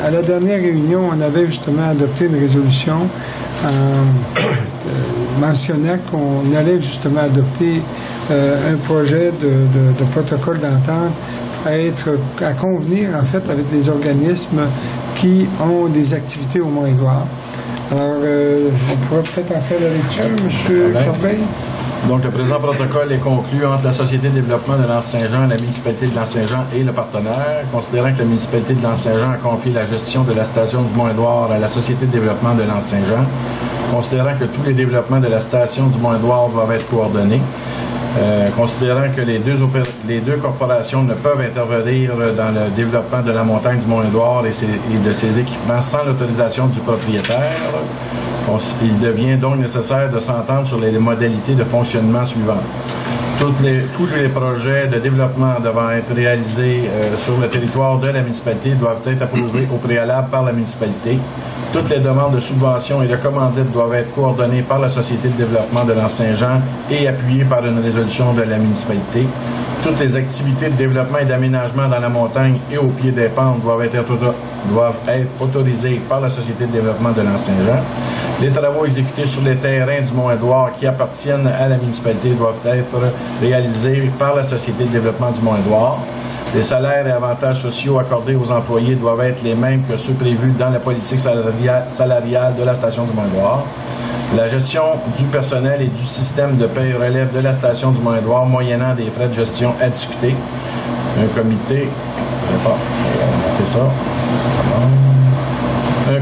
à la dernière réunion, on avait justement adopté une résolution mentionnant qu'on allait justement adopter un projet de protocole d'entente à convenir, en fait, avec les organismes qui ont des activités au Mont-Édouard. Alors, on pourrait peut-être en faire la lecture, M. Corbeil. Donc, le présent protocole est conclu entre la Société de développement de Lanse-Saint-Jean, la municipalité de Lanse-Saint-Jean et le partenaire. Considérant que la municipalité de Lanse-Saint-Jean a confié la gestion de la station du Mont-Édouard à la Société de développement de Lanse-Saint-Jean, considérant que tous les développements de la station du Mont-Édouard doivent être coordonnés, considérant que les deux corporations ne peuvent intervenir dans le développement de la montagne du Mont-Édouard et de ses équipements sans l'autorisation du propriétaire, il devient donc nécessaire de s'entendre sur les modalités de fonctionnement suivantes. Tous les projets de développement devant être réalisés sur le territoire de la municipalité doivent être approuvés au préalable par la municipalité. Toutes les demandes de subventions et de commandites doivent être coordonnées par la Société de développement de Lanse-Saint-Jean et appuyées par une résolution de la municipalité. Toutes les activités de développement et d'aménagement dans la montagne et au pied des pentes doivent être autorisées par la Société de développement de Lanse-Saint-Jean. Les travaux exécutés sur les terrains du Mont-Édouard qui appartiennent à la municipalité doivent être réalisés par la Société de développement du Mont-Édouard. Les salaires et avantages sociaux accordés aux employés doivent être les mêmes que ceux prévus dans la politique salariale de la station du Mont-Édouard. La gestion du personnel et du système de paie relève de la station du Mont-Édouard, moyennant des frais de gestion à discuter. Un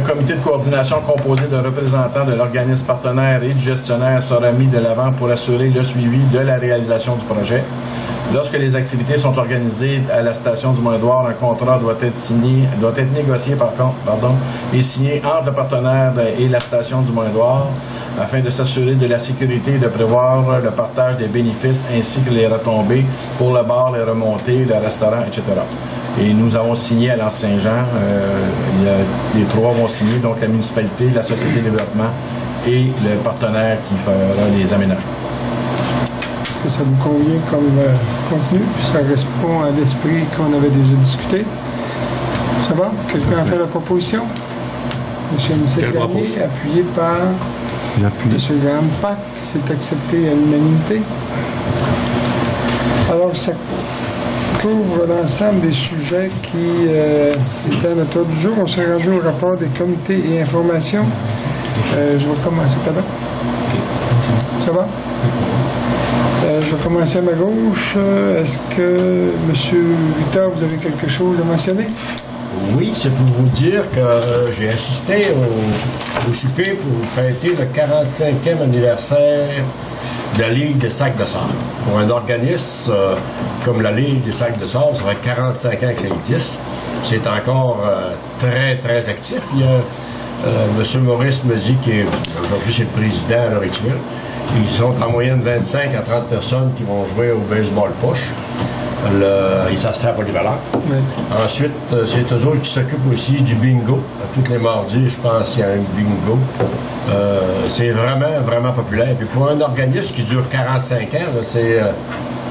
comité de coordination composé de représentants de l'organisme partenaire et du gestionnaire sera mis de l'avant pour assurer le suivi de la réalisation du projet. Lorsque les activités sont organisées à la station du Mont-Édouard, un contrat doit être négocié et signé entre le partenaire et la station du Mont-Édouard afin de s'assurer de la sécurité et de prévoir le partage des bénéfices ainsi que les retombées pour le bar, les remontées, le restaurant, etc. Et nous avons signé à Lanse-Saint-Jean, les trois vont signer, donc la municipalité, la Société de développement et le partenaire qui fera les aménagements. Que ça vous convient comme contenu, puis ça répond à l'esprit qu'on avait déjà discuté. Ça va? Quelqu'un a fait la proposition? M. Michel Garnier, appuyé par M. Graham Pack, c'est accepté à l'unanimité. Alors, ça couvre l'ensemble des sujets qui étaient à notre ordre du jour. On s'est rendu au rapport des comités et informations. Je vais commencer, pardon. Ça va? Je vais commencer à ma gauche. Est-ce que, M. Victor, vous avez quelque chose à mentionner? Oui, c'est pour vous dire que j'ai assisté au souper pour fêter le 45e anniversaire de la Ligue des sacs de sable. Pour un organisme comme la Ligue des sacs de sable, ça fait 45 ans que ça existe. C'est encore très, très actif. Il y a M. Maurice me dit qu'aujourd'hui c'est le président à l'heure actuelle. Ils sont en moyenne 25 à 30 personnes qui vont jouer au baseball push. Ça se fait à Polyvalent. Oui. Ensuite, c'est eux autres qui s'occupent aussi du bingo. Tous les mardis, je pense qu'il y a un bingo. C'est vraiment, vraiment populaire. Et puis pour un organisme qui dure 45 ans,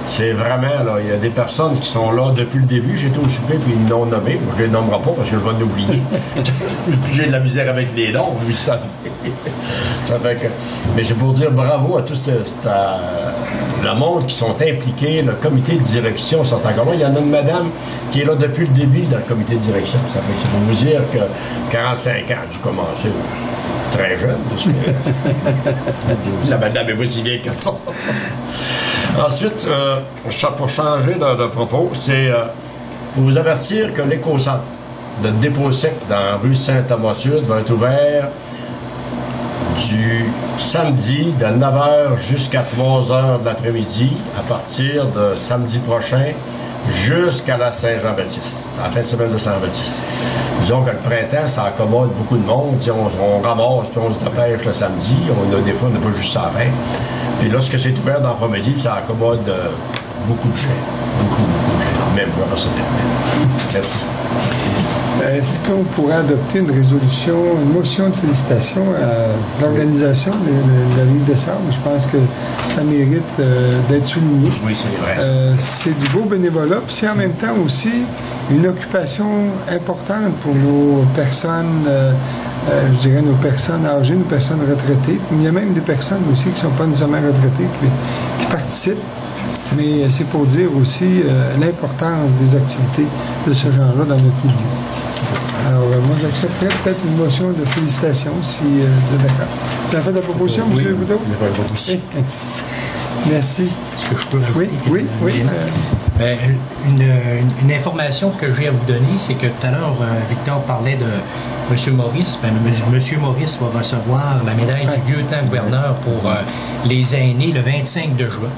c'est vraiment, là, il y a des personnes qui sont là depuis le début. J'étais au souper, puis ils l'ont nommé. Moi, je ne les nommerai pas parce que je vais l'oublier. J'ai de la misère avec les noms, vous le savez. Ça fait que... Mais c'est pour dire bravo à tout le monde qui sont impliqués. Le comité de direction sont encore là. Il y en a une madame qui est là depuis le début dans le comité de direction. Ça fait que c'est pour vous dire que 45 ans, j'ai commencé très jeune. Parce que la madame est pas si vieille que ça. Ensuite, pour changer de propos, c'est pour vous avertir que l'éco-centre de dépôt sec dans la rue Saint-Thomas-Sud va être ouvert du samedi de 9h jusqu'à 3h de l'après-midi à partir de samedi prochain jusqu'à la Saint-Jean-Baptiste, à la fin de semaine de Saint-Baptiste. Disons que le printemps, ça accommode beaucoup de monde. On ramasse puis on se dépêche le samedi. Des fois, on n'a pas juste ça à faire. Puis lorsque c'est ouvert dans l'après-midi, ça accommode beaucoup de gens. Beaucoup de gens. Même moi, ça permet. Merci. Est-ce qu'on pourrait adopter une résolution, une motion de félicitations à l'organisation de la Ligue des Sables? Je pense que ça mérite d'être souligné. Oui, c'est vrai. C'est du beau bénévolat, puis c'est en même temps aussi une occupation importante pour nos personnes, je dirais nos personnes âgées, nos personnes retraitées. Il y a même des personnes aussi qui ne sont pas nécessairement retraitées qui participent. Mais c'est pour dire aussi l'importance des activités de ce genre-là dans notre milieu. Alors, moi, j'accepterais peut-être une motion de félicitations, si vous êtes d'accord. Tu as fait la proposition, M. Boudreau? Oui. Merci. Est-ce que je peux rajouter? Oui. Une information que j'ai à vous donner, c'est que tout à l'heure, Victor parlait de M. Maurice. M. Maurice va recevoir la médaille du lieutenant-gouverneur pour les aînés le 25 de juin.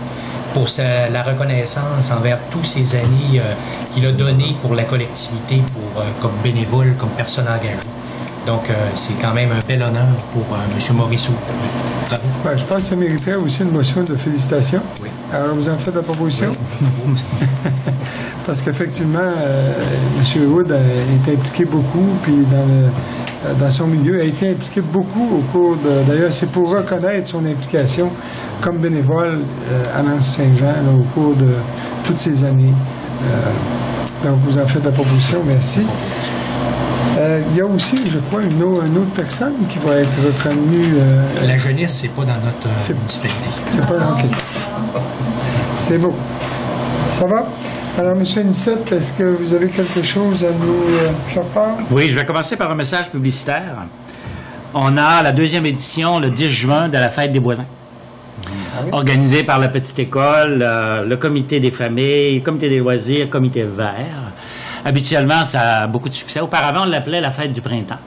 Pour la reconnaissance envers tous ces années qu'il a donné pour la collectivité, comme bénévole, comme personne engagée. Donc, c'est quand même un bel honneur pour M. Morisseau. Bravo. Je pense que ça mériterait aussi une motion de félicitations. Oui. Alors, vous en faites la proposition? Oui. Parce qu'effectivement, M. Wood est impliqué beaucoup, puis dans son milieu, a été impliqué beaucoup au cours de... D'ailleurs, c'est pour reconnaître son implication comme bénévole à Nancy-Saint-Jean au cours de toutes ces années. Donc, vous en faites la proposition. Merci. Il y a aussi, je crois, une autre personne qui va être reconnue... la jeunesse, c'est pas dans notre municipalité. C'est pas dans... OK. C'est beau. Ça va? Alors, M. Anissette, est-ce que vous avez quelque chose à nous faire part? Oui, je vais commencer par un message publicitaire. On a la 2e édition, le 10 juin, de la Fête des voisins. Organisée par la Petite École, le Comité des familles, le Comité des loisirs, le Comité vert. Habituellement, ça a beaucoup de succès. Auparavant, on l'appelait la Fête du printemps.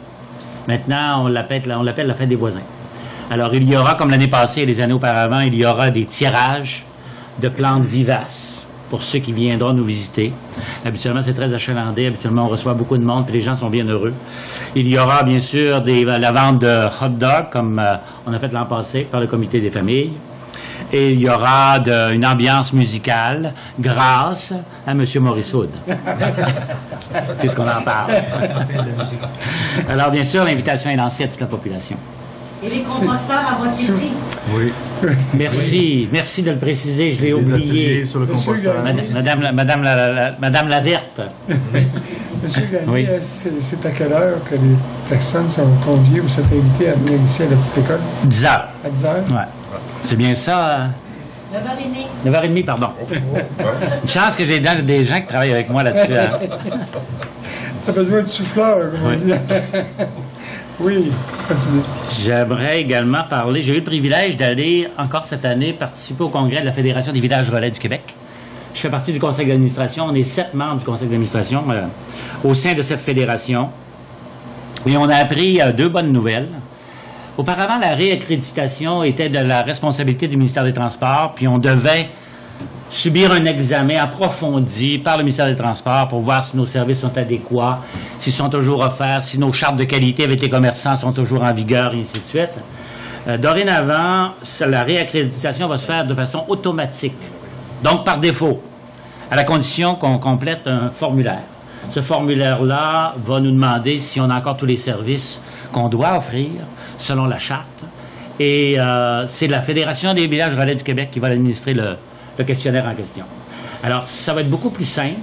Maintenant, on l'appelle la Fête des voisins. Alors, il y aura, comme l'année passée et les années auparavant, il y aura des tirages de plantes vivaces pour ceux qui viendront nous visiter. Habituellement, c'est très achalandé. Habituellement, on reçoit beaucoup de monde, puis les gens sont bien heureux. Il y aura, bien sûr, la vente de hot dogs, comme on a fait l'an passé par le Comité des familles. Et il y aura une ambiance musicale grâce à M. Morisseau. Puisqu'on en parle. Alors, bien sûr, l'invitation est lancée à toute la population. Et les composteurs à votre prix. Oui. Merci. Merci de le préciser. Je l'ai oublié. Sur le composteur. Madame la Verte. Monsieur Gagné, c'est à quelle heure que les personnes sont conviées ou sont invitées à venir ici à la petite école? 10 heures. À 10 heures? Oui. C'est bien ça. 9h30. 9h30, pardon. Une chance que j'ai des gens qui travaillent avec moi là-dessus. T'as besoin de souffleur, comme on dit. Oui, continue. J'aimerais également parler. J'ai eu le privilège d'aller, encore cette année, participer au congrès de la Fédération des villages relais du Québec. Je fais partie du conseil d'administration. On est 7 membres du conseil d'administration au sein de cette fédération. Et on a appris 2 bonnes nouvelles. Auparavant, la réaccréditation était de la responsabilité du ministère des Transports, puis on devait subir un examen approfondi par le ministère des Transports pour voir si nos services sont adéquats, s'ils sont toujours offerts, si nos chartes de qualité avec les commerçants sont toujours en vigueur, et ainsi de suite. Dorénavant, la réaccréditation va se faire de façon automatique, donc par défaut, à la condition qu'on complète un formulaire. Ce formulaire-là va nous demander si on a encore tous les services qu'on doit offrir selon la charte. Et c'est la Fédération des villages relais du Québec qui va administrer le questionnaire en question. Alors, ça va être beaucoup plus simple,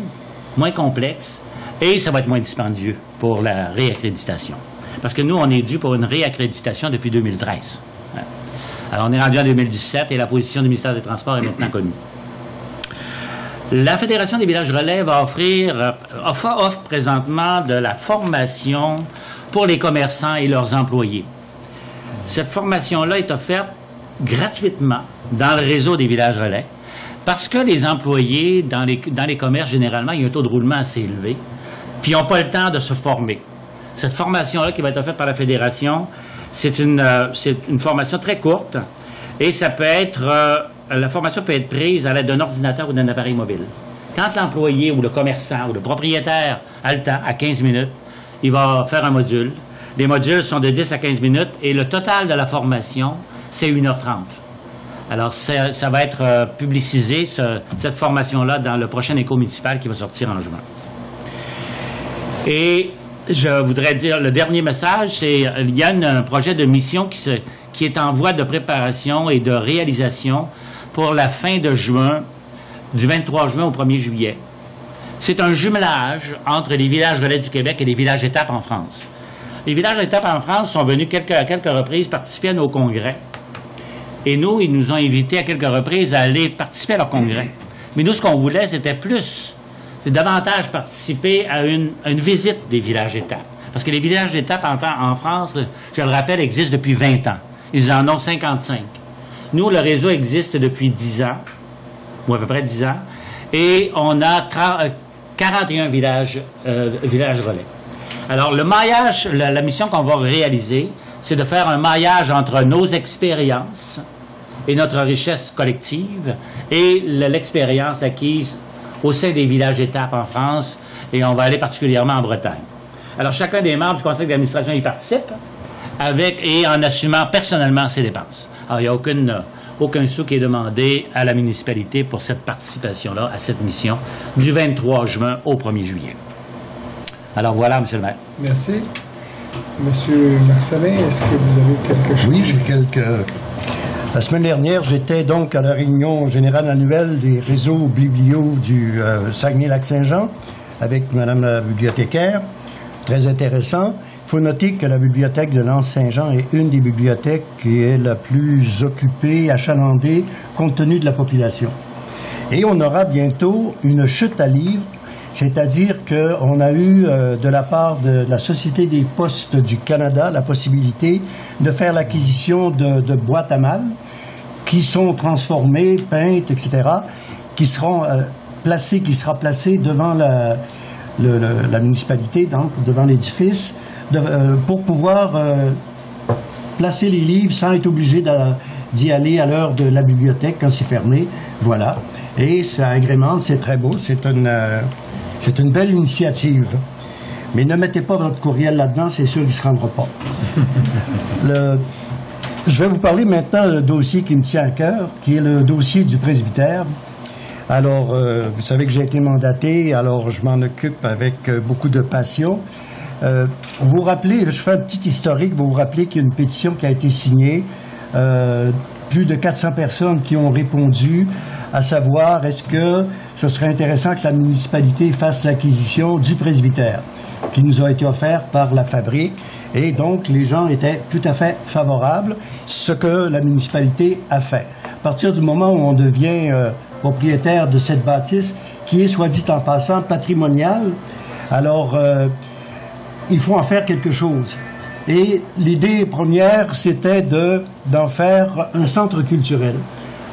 moins complexe, et ça va être moins dispendieux pour la réaccréditation. Parce que nous, on est dû pour une réaccréditation depuis 2013. Alors, on est rendu en 2017 et la position du ministère des Transports est maintenant connue. La Fédération des villages relais va offre présentement de la formation pour les commerçants et leurs employés. Cette formation-là est offerte gratuitement dans le réseau des villages relais parce que les employés dans les commerces, généralement, il y a un taux de roulement assez élevé, puis ils n'ont pas le temps de se former. Cette formation-là qui va être offerte par la Fédération, c'est une formation très courte et ça peut être... la formation peut être prise à l'aide d'un ordinateur ou d'un appareil mobile. Quand l'employé ou le commerçant ou le propriétaire a le temps, à 15 minutes, il va faire un module. Les modules sont de 10 à 15 minutes et le total de la formation, c'est 1h30. Alors, ça va être publicisé, cette formation-là, dans le prochain écho municipal qui va sortir en juin. Et je voudrais dire, le dernier message, c'est il y a un projet de mission qui est en voie de préparation et de réalisation pour la fin de juin, du 23 juin au 1er juillet. C'est un jumelage entre les villages relais du Québec et les villages étapes en France. Les villages étapes en France sont venus à quelques reprises participer à nos congrès. Et nous, ils nous ont invités à quelques reprises à aller participer à leur congrès. Mais nous, ce qu'on voulait, c'est davantage participer à une visite des villages étapes. Parce que les villages étapes en France, je le rappelle, existent depuis 20 ans. Ils en ont 55. Nous, le réseau existe depuis 10 ans, ou à peu près 10 ans, et on a 41 villages relais. Alors, le maillage, la mission qu'on va réaliser, c'est de faire un maillage entre nos expériences et notre richesse collective et l'expérience acquise au sein des villages étapes en France, et on va aller particulièrement en Bretagne. Alors, chacun des membres du conseil d'administration y participe et en assumant personnellement ses dépenses. Alors, il n'y a aucun sou qui est demandé à la municipalité pour cette participation-là, à cette mission, du 23 juin au 1er juillet. Alors voilà, M. le maire. Merci. Monsieur Marcelin, est-ce que vous avez quelque chose? Oui, j'ai quelques... La semaine dernière, j'étais donc à la réunion générale annuelle des réseaux biblios du Saguenay-Lac-Saint-Jean avec Mme la bibliothécaire. Très intéressant. Il faut noter que la bibliothèque de l'Anse-Saint-Jean est une des bibliothèques qui est la plus occupée, achalandée, compte tenu de la population. Et on aura bientôt une chute à livres, c'est-à-dire qu'on a eu, de la part de la Société des Postes du Canada, la possibilité de faire l'acquisition de boîtes à malles qui sont transformées, peintes, etc., qui sera placée devant la municipalité, donc devant l'édifice, pour pouvoir placer les livres sans être obligé d'y aller à l'heure de la bibliothèque quand c'est fermé. Voilà. Et ça agrémente, c'est très beau, c'est une belle initiative. Mais ne mettez pas votre courriel là-dedans, c'est sûr qu'il ne se rendra pas. Je vais vous parler maintenant d'un dossier qui me tient à cœur, qui est le dossier du presbytère. Alors, vous savez que j'ai été mandaté, alors je m'en occupe avec beaucoup de passion. Vous vous rappelez, je fais un petit historique, vous vous rappelez qu'il y a une pétition qui a été signée, plus de 400 personnes qui ont répondu, à savoir est-ce que ce serait intéressant que la municipalité fasse l'acquisition du presbytère, qui nous a été offert par la fabrique, et donc les gens étaient tout à fait favorables, ce que la municipalité a fait. À partir du moment où on devient propriétaire de cette bâtisse, qui est, soit dit en passant, patrimoniale, alors il faut en faire quelque chose. Et l'idée première, c'était d'en faire un centre culturel.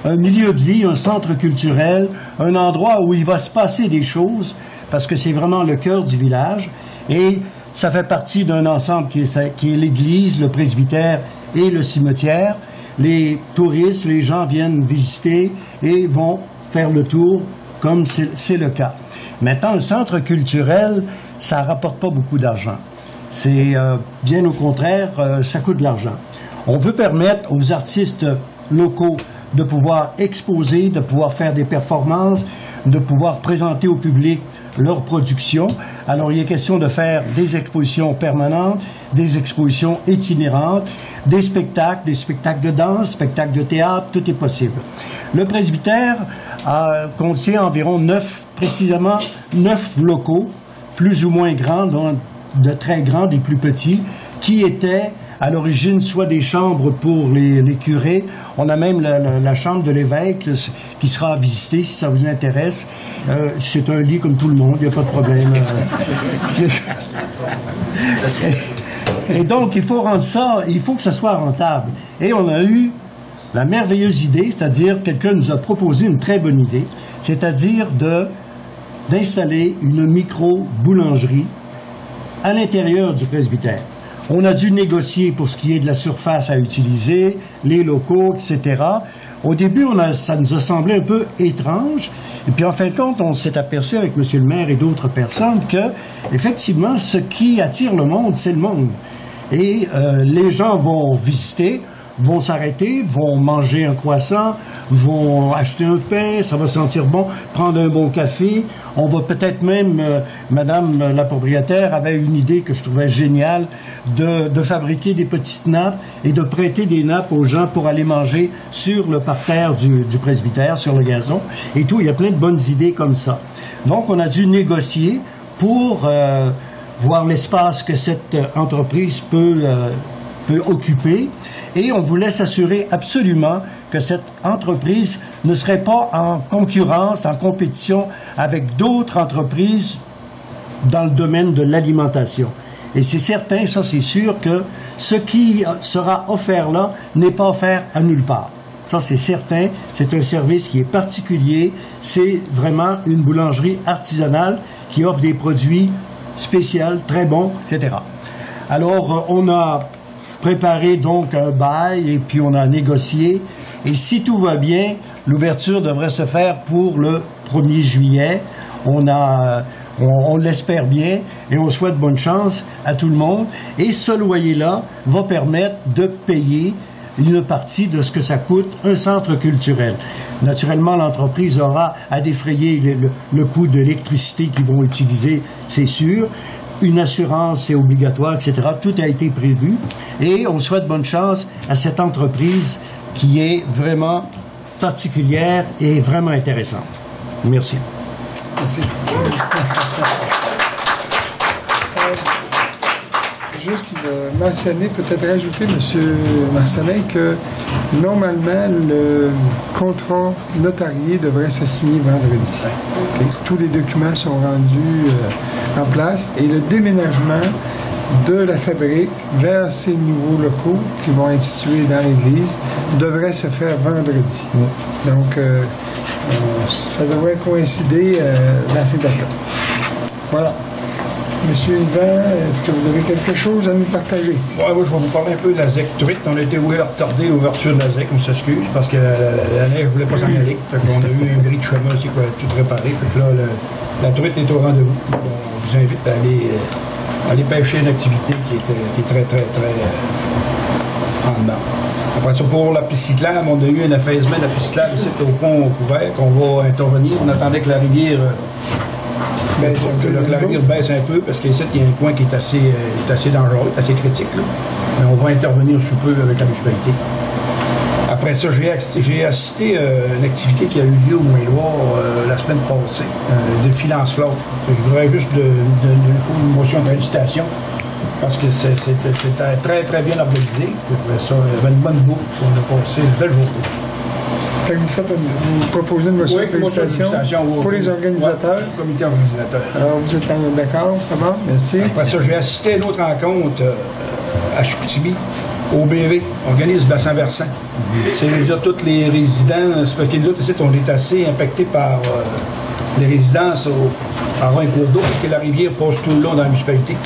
Un milieu de vie, un centre culturel, un endroit où il va se passer des choses, parce que c'est vraiment le cœur du village, et ça fait partie d'un ensemble qui est l'église, le presbytère et le cimetière. Les touristes, les gens viennent visiter et vont faire le tour, comme c'est le cas. Maintenant, le centre culturel, ça ne rapporte pas beaucoup d'argent. C'est bien au contraire, ça coûte de l'argent. On veut permettre aux artistes locaux de pouvoir exposer, de pouvoir faire des performances, de pouvoir présenter au public leurs productions. Alors, il est question de faire des expositions permanentes, des expositions itinérantes, des spectacles de danse, spectacles de théâtre, tout est possible. Le presbytère contient environ 9 locaux, plus ou moins grands, de très grands, des plus petits, qui étaient à l'origine soit des chambres pour les curés. On a même la chambre de l'évêque qui sera à visiter si ça vous intéresse. C'est un lit comme tout le monde, il n'y a pas de problème. Et donc, il faut rendre ça, il faut que ça soit rentable. Et on a eu la merveilleuse idée, c'est-à-dire quelqu'un nous a proposé une très bonne idée, c'est-à-dire d'installer une micro-boulangerie à l'intérieur du presbytère. On a dû négocier pour ce qui est de la surface à utiliser, les locaux, etc. Au début, ça nous a semblé un peu étrange. Et puis, en fin de compte, on s'est aperçu avec M. le maire et d'autres personnes que, effectivement, ce qui attire le monde, c'est le monde. Et les gens vont visiter, vont s'arrêter, vont manger un croissant, vont acheter un pain, ça va sentir bon, prendre un bon café. On va peut-être même, Madame la propriétaire avait une idée que je trouvais géniale, de fabriquer des petites nappes et de prêter des nappes aux gens pour aller manger sur le parterre du presbytère, sur le gazon et tout. Il y a plein de bonnes idées comme ça. Donc, on a dû négocier pour voir l'espace que cette entreprise peut occuper. Et on voulait s'assurer absolument que cette entreprise ne serait pas en concurrence, en compétition avec d'autres entreprises dans le domaine de l'alimentation. Et c'est certain, ça c'est sûr, que ce qui sera offert là n'est pas offert à nulle part. Ça c'est certain, c'est un service qui est particulier, c'est vraiment une boulangerie artisanale qui offre des produits spéciaux, très bons, etc. Alors, on a préparé donc un bail et puis on a négocié. Et si tout va bien, l'ouverture devrait se faire pour le 1er juillet. On l'espère bien et on souhaite bonne chance à tout le monde. Et ce loyer-là va permettre de payer une partie de ce que ça coûte un centre culturel. Naturellement, l'entreprise aura à défrayer le coût de l'électricité qu'ils vont utiliser, c'est sûr. Une assurance est obligatoire, etc. Tout a été prévu. Et on souhaite bonne chance à cette entreprise qui est vraiment particulière et vraiment intéressante. Merci. Merci. Juste de mentionner, peut-être rajouter, M. Marcelin, que normalement, le contrat notarié devrait se signer vendredi. Tous les documents sont rendus en place et le déménagement de la fabrique vers ces nouveaux locaux qui vont être situés dans l'église devrait se faire vendredi. Donc, ça devrait coïncider dans ces dates-là. Voilà. Monsieur Yvan, est-ce que vous avez quelque chose à nous partager? Oui, je vais vous parler un peu de la ZEC truite. On a été retardé l'ouverture de la ZEC, on s'excuse, parce que la neige ne voulait pas s'en aller. Fait qu'on a eu un bris de chemin aussi qui a tout préparé. Fait que là, la truite est au rendez-vous. On vous invite à aller pêcher une activité qui est très, très, très en dedans. Après ça, pour la piste cyclable, on a eu un affaissement de la piste cyclable ici au pont couvert, qu'on va intervenir. On attendait que la rivière... la rivière baisse un peu parce qu'ici, il y a un coin qui est assez dangereux, assez critique. Là. Mais on va intervenir sous peu avec la municipalité. Après ça, j'ai assisté à une activité qui a eu lieu au Maine-Loire la semaine passée, de finance-flotte. Je voudrais juste une motion de félicitation parce que c'était très, très bien organisé. Après ça, il y avait une bonne bouffe. On a passé une belle journée. Vous proposez une motion de félicitation pour les organisateurs. Le comité organisateur. Alors, vous êtes d'accord, ça va? Merci. Après ça, j'ai assisté à une autre rencontre à Chicoutimi, au BV, organisme bassin versant. C'est-à-dire tous les résidents, c'est parce que nous autres, ici, on est assez impactés par les résidences par un cours d'eau, parce que la rivière passe tout le long dans la municipalité.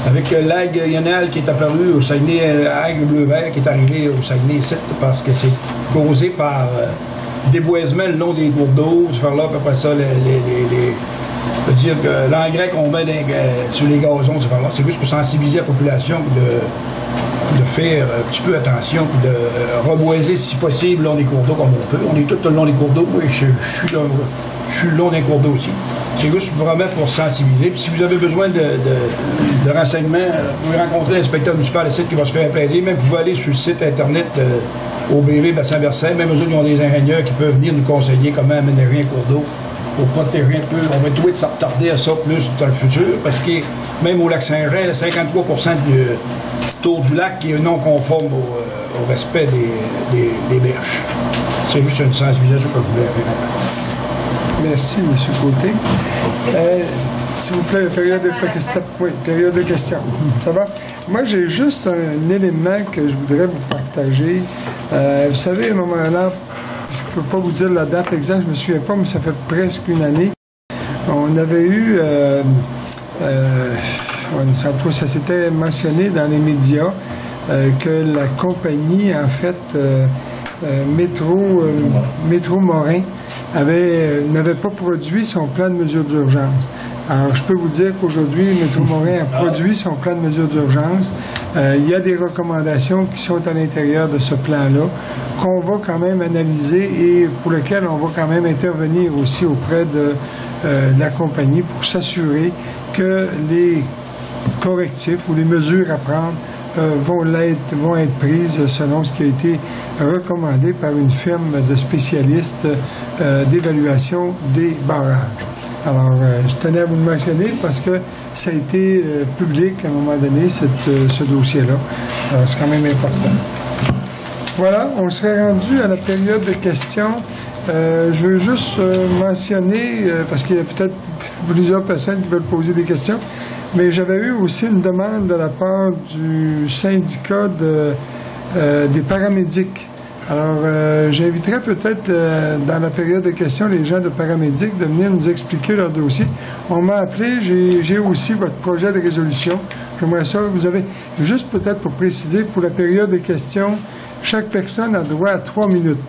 Avec l'algue ionale qui est apparue au Saguenay, l'algue bleu-vert qui est arrivée au Saguenay ici, parce que c'est causé par déboisement le long des cours d'eau, faire là, puis après ça, je veux dire que l'engrais qu'on met sur les gazons, c'est juste pour sensibiliser la population de faire un petit peu attention, puis de reboiser si possible le long des cours d'eau comme on peut. On est tout le long des cours d'eau, et je suis le long des cours d'eau aussi. C'est juste vraiment pour sensibiliser. Puis si vous avez besoin de renseignements, vous pouvez rencontrer l'inspecteur municipal, le site qui va se faire apaiser. Même vous pouvez aller sur le site internet OBV Bassin-Versant. Même eux autres, ils ont des ingénieurs qui peuvent venir nous conseiller comment aménager un cours d'eau pour protéger un peu. On va trouver de s'en retarder à ça plus dans le futur, parce que même au lac Saint-Jean, 53% du tour du lac qui est non conforme au respect des berges. C'est juste une sensibilisation que je voulais faire. Merci, M. Côté. S'il vous plaît, période de questions. Ça va? Moi, j'ai juste un élément que je voudrais vous partager. Vous savez, à un moment-là, je ne peux pas vous dire la date exacte, je ne me souviens pas, mais ça fait presque une année. On avait eu, ça s'était mentionné dans les médias, que la compagnie, en fait, Métro Morin, n'avait pas produit son plan de mesure d'urgence. Alors, je peux vous dire qu'aujourd'hui, Métro Morin a produit son plan de mesure d'urgence. Il y a des recommandations qui sont à l'intérieur de ce plan-là, qu'on va quand même analyser et pour lesquelles on va quand même intervenir aussi auprès de la compagnie pour s'assurer que les correctifs ou les mesures à prendre vont être prises selon ce qui a été recommandé par une firme de spécialistes d'évaluation des barrages. Alors, je tenais à vous le mentionner parce que ça a été public à un moment donné, ce dossier-là. Alors, c'est quand même important. Voilà, on serait rendu à la période de questions. Je veux juste mentionner, parce qu'il y a peut-être plusieurs personnes qui veulent poser des questions, mais j'avais eu aussi une demande de la part du syndicat des paramédics. Alors, j'inviterais peut-être dans la période de questions les gens de paramédics de venir nous expliquer leur dossier. On m'a appelé, j'ai aussi votre projet de résolution. J'aimerais ça, vous avez, juste peut-être pour préciser, pour la période de questions, chaque personne a droit à 3 minutes.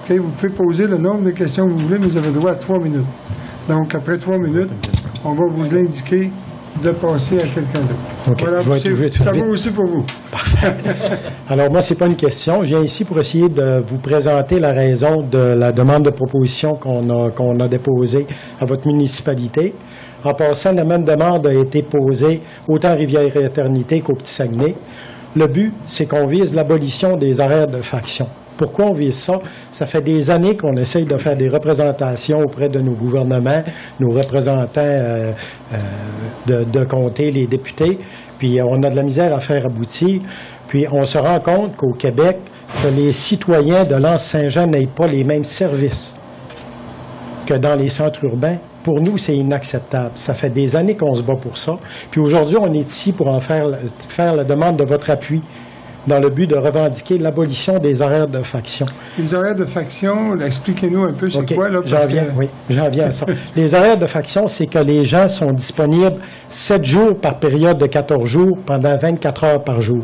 Okay? Vous pouvez poser le nombre de questions que vous voulez, mais vous avez droit à 3 minutes. Donc, après 3 minutes, on va vous l'indiquer de passer à quelqu'un d'autre. Okay. Voilà, ça va aussi pour vous. Parfait. Alors, moi, c'est pas une question. Je viens ici pour essayer de vous présenter la raison de la demande de proposition qu'on a déposée à votre municipalité. En passant, la même demande a été posée autant à Rivière-Éternité qu'au Petit-Saguenay. Le but, c'est qu'on vise l'abolition des horaires de faction. Pourquoi on vise ça? Ça fait des années qu'on essaye de faire des représentations auprès de nos gouvernements, nos représentants de comté, les députés, puis on a de la misère à faire aboutir. Puis on se rend compte qu'au Québec, que les citoyens de l'Anse-Saint-Jean n'aient pas les mêmes services que dans les centres urbains. Pour nous, c'est inacceptable. Ça fait des années qu'on se bat pour ça. Puis aujourd'hui, on est ici pour en faire la demande de votre appui dans le but de revendiquer l'abolition des horaires de faction. Les horaires de faction, expliquez-nous un peu, c'est quoi, là? J'en viens à ça. Les horaires de faction, c'est que les gens sont disponibles 7 jours par période de 14 jours pendant 24 heures par jour.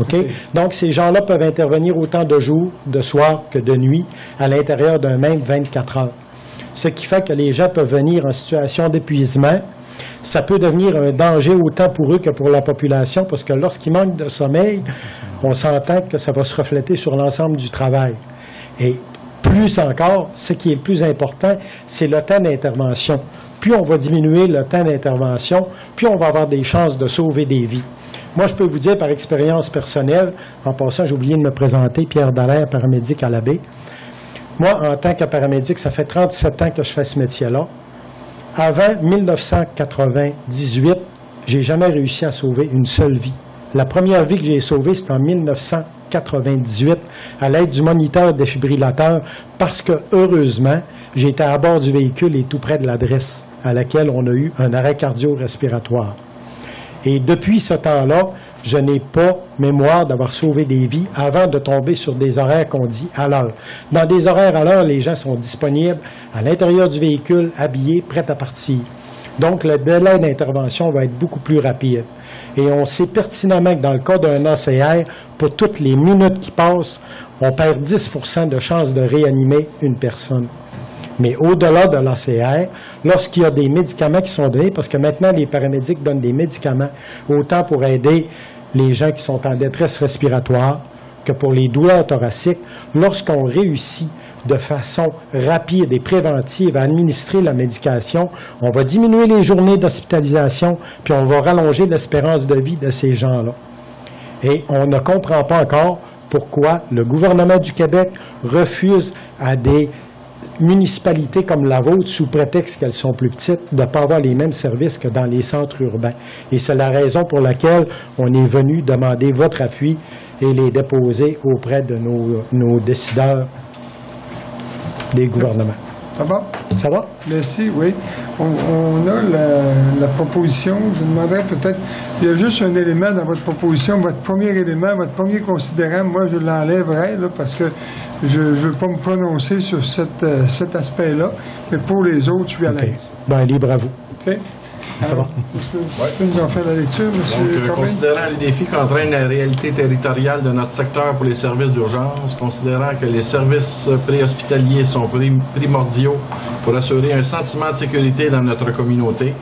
Okay? Donc, ces gens-là peuvent intervenir autant de jours, de soir que de nuit, à l'intérieur d'un même 24 heures. Ce qui fait que les gens peuvent venir en situation d'épuisement. Ça peut devenir un danger autant pour eux que pour la population, parce que lorsqu'ils manquent de sommeil, on s'entend que ça va se refléter sur l'ensemble du travail. Et plus encore, ce qui est le plus important, c'est le temps d'intervention. Plus on va diminuer le temps d'intervention, plus on va avoir des chances de sauver des vies. Moi, je peux vous dire par expérience personnelle, en passant, j'ai oublié de me présenter, Pierre Dallaire, paramédic à la baie. Moi, en tant que paramédic, ça fait 37 ans que je fais ce métier-là. Avant 1998, j'ai jamais réussi à sauver une seule vie. La première vie que j'ai sauvée, c'était en 1998, à l'aide du moniteur défibrillateur, parce que, heureusement, j'étais à bord du véhicule et tout près de l'adresse à laquelle on a eu un arrêt cardio-respiratoire. Et depuis ce temps-là, je n'ai pas mémoire d'avoir sauvé des vies avant de tomber sur des horaires qu'on dit à l'heure. Dans des horaires à l'heure, les gens sont disponibles à l'intérieur du véhicule, habillés, prêts à partir. Donc, le délai d'intervention va être beaucoup plus rapide. Et on sait pertinemment que dans le cas d'un ACR, pour toutes les minutes qui passent, on perd 10% de chances de réanimer une personne. Mais au-delà de l'ACR, lorsqu'il y a des médicaments qui sont donnés, parce que maintenant les paramédics donnent des médicaments, autant pour aider les gens qui sont en détresse respiratoire que pour les douleurs thoraciques, lorsqu'on réussit de façon rapide et préventive à administrer la médication, on va diminuer les journées d'hospitalisation, puis on va rallonger l'espérance de vie de ces gens-là. Et on ne comprend pas encore pourquoi le gouvernement du Québec refuse à des municipalités comme la vôtre, sous prétexte qu'elles sont plus petites, de ne pas avoir les mêmes services que dans les centres urbains. Et c'est la raison pour laquelle on est venu demander votre appui et les déposer auprès de nos décideurs des gouvernements. Ça va? Ça va? Merci, oui. On a la proposition. Je demanderais peut-être, il y a juste un élément dans votre proposition, votre premier élément, votre premier considérant, moi je l'enlèverais là, parce que je ne veux pas me prononcer sur cet aspect-là, mais pour les autres, je suis à l'aise. Okay. Bien, libre à vous. OK? Ça va. Vous nous en faire la lecture, M. Donc, considérant les défis qu'entraîne la réalité territoriale de notre secteur pour les services d'urgence, considérant que les services préhospitaliers sont primordiaux pour assurer un sentiment de sécurité dans notre communauté,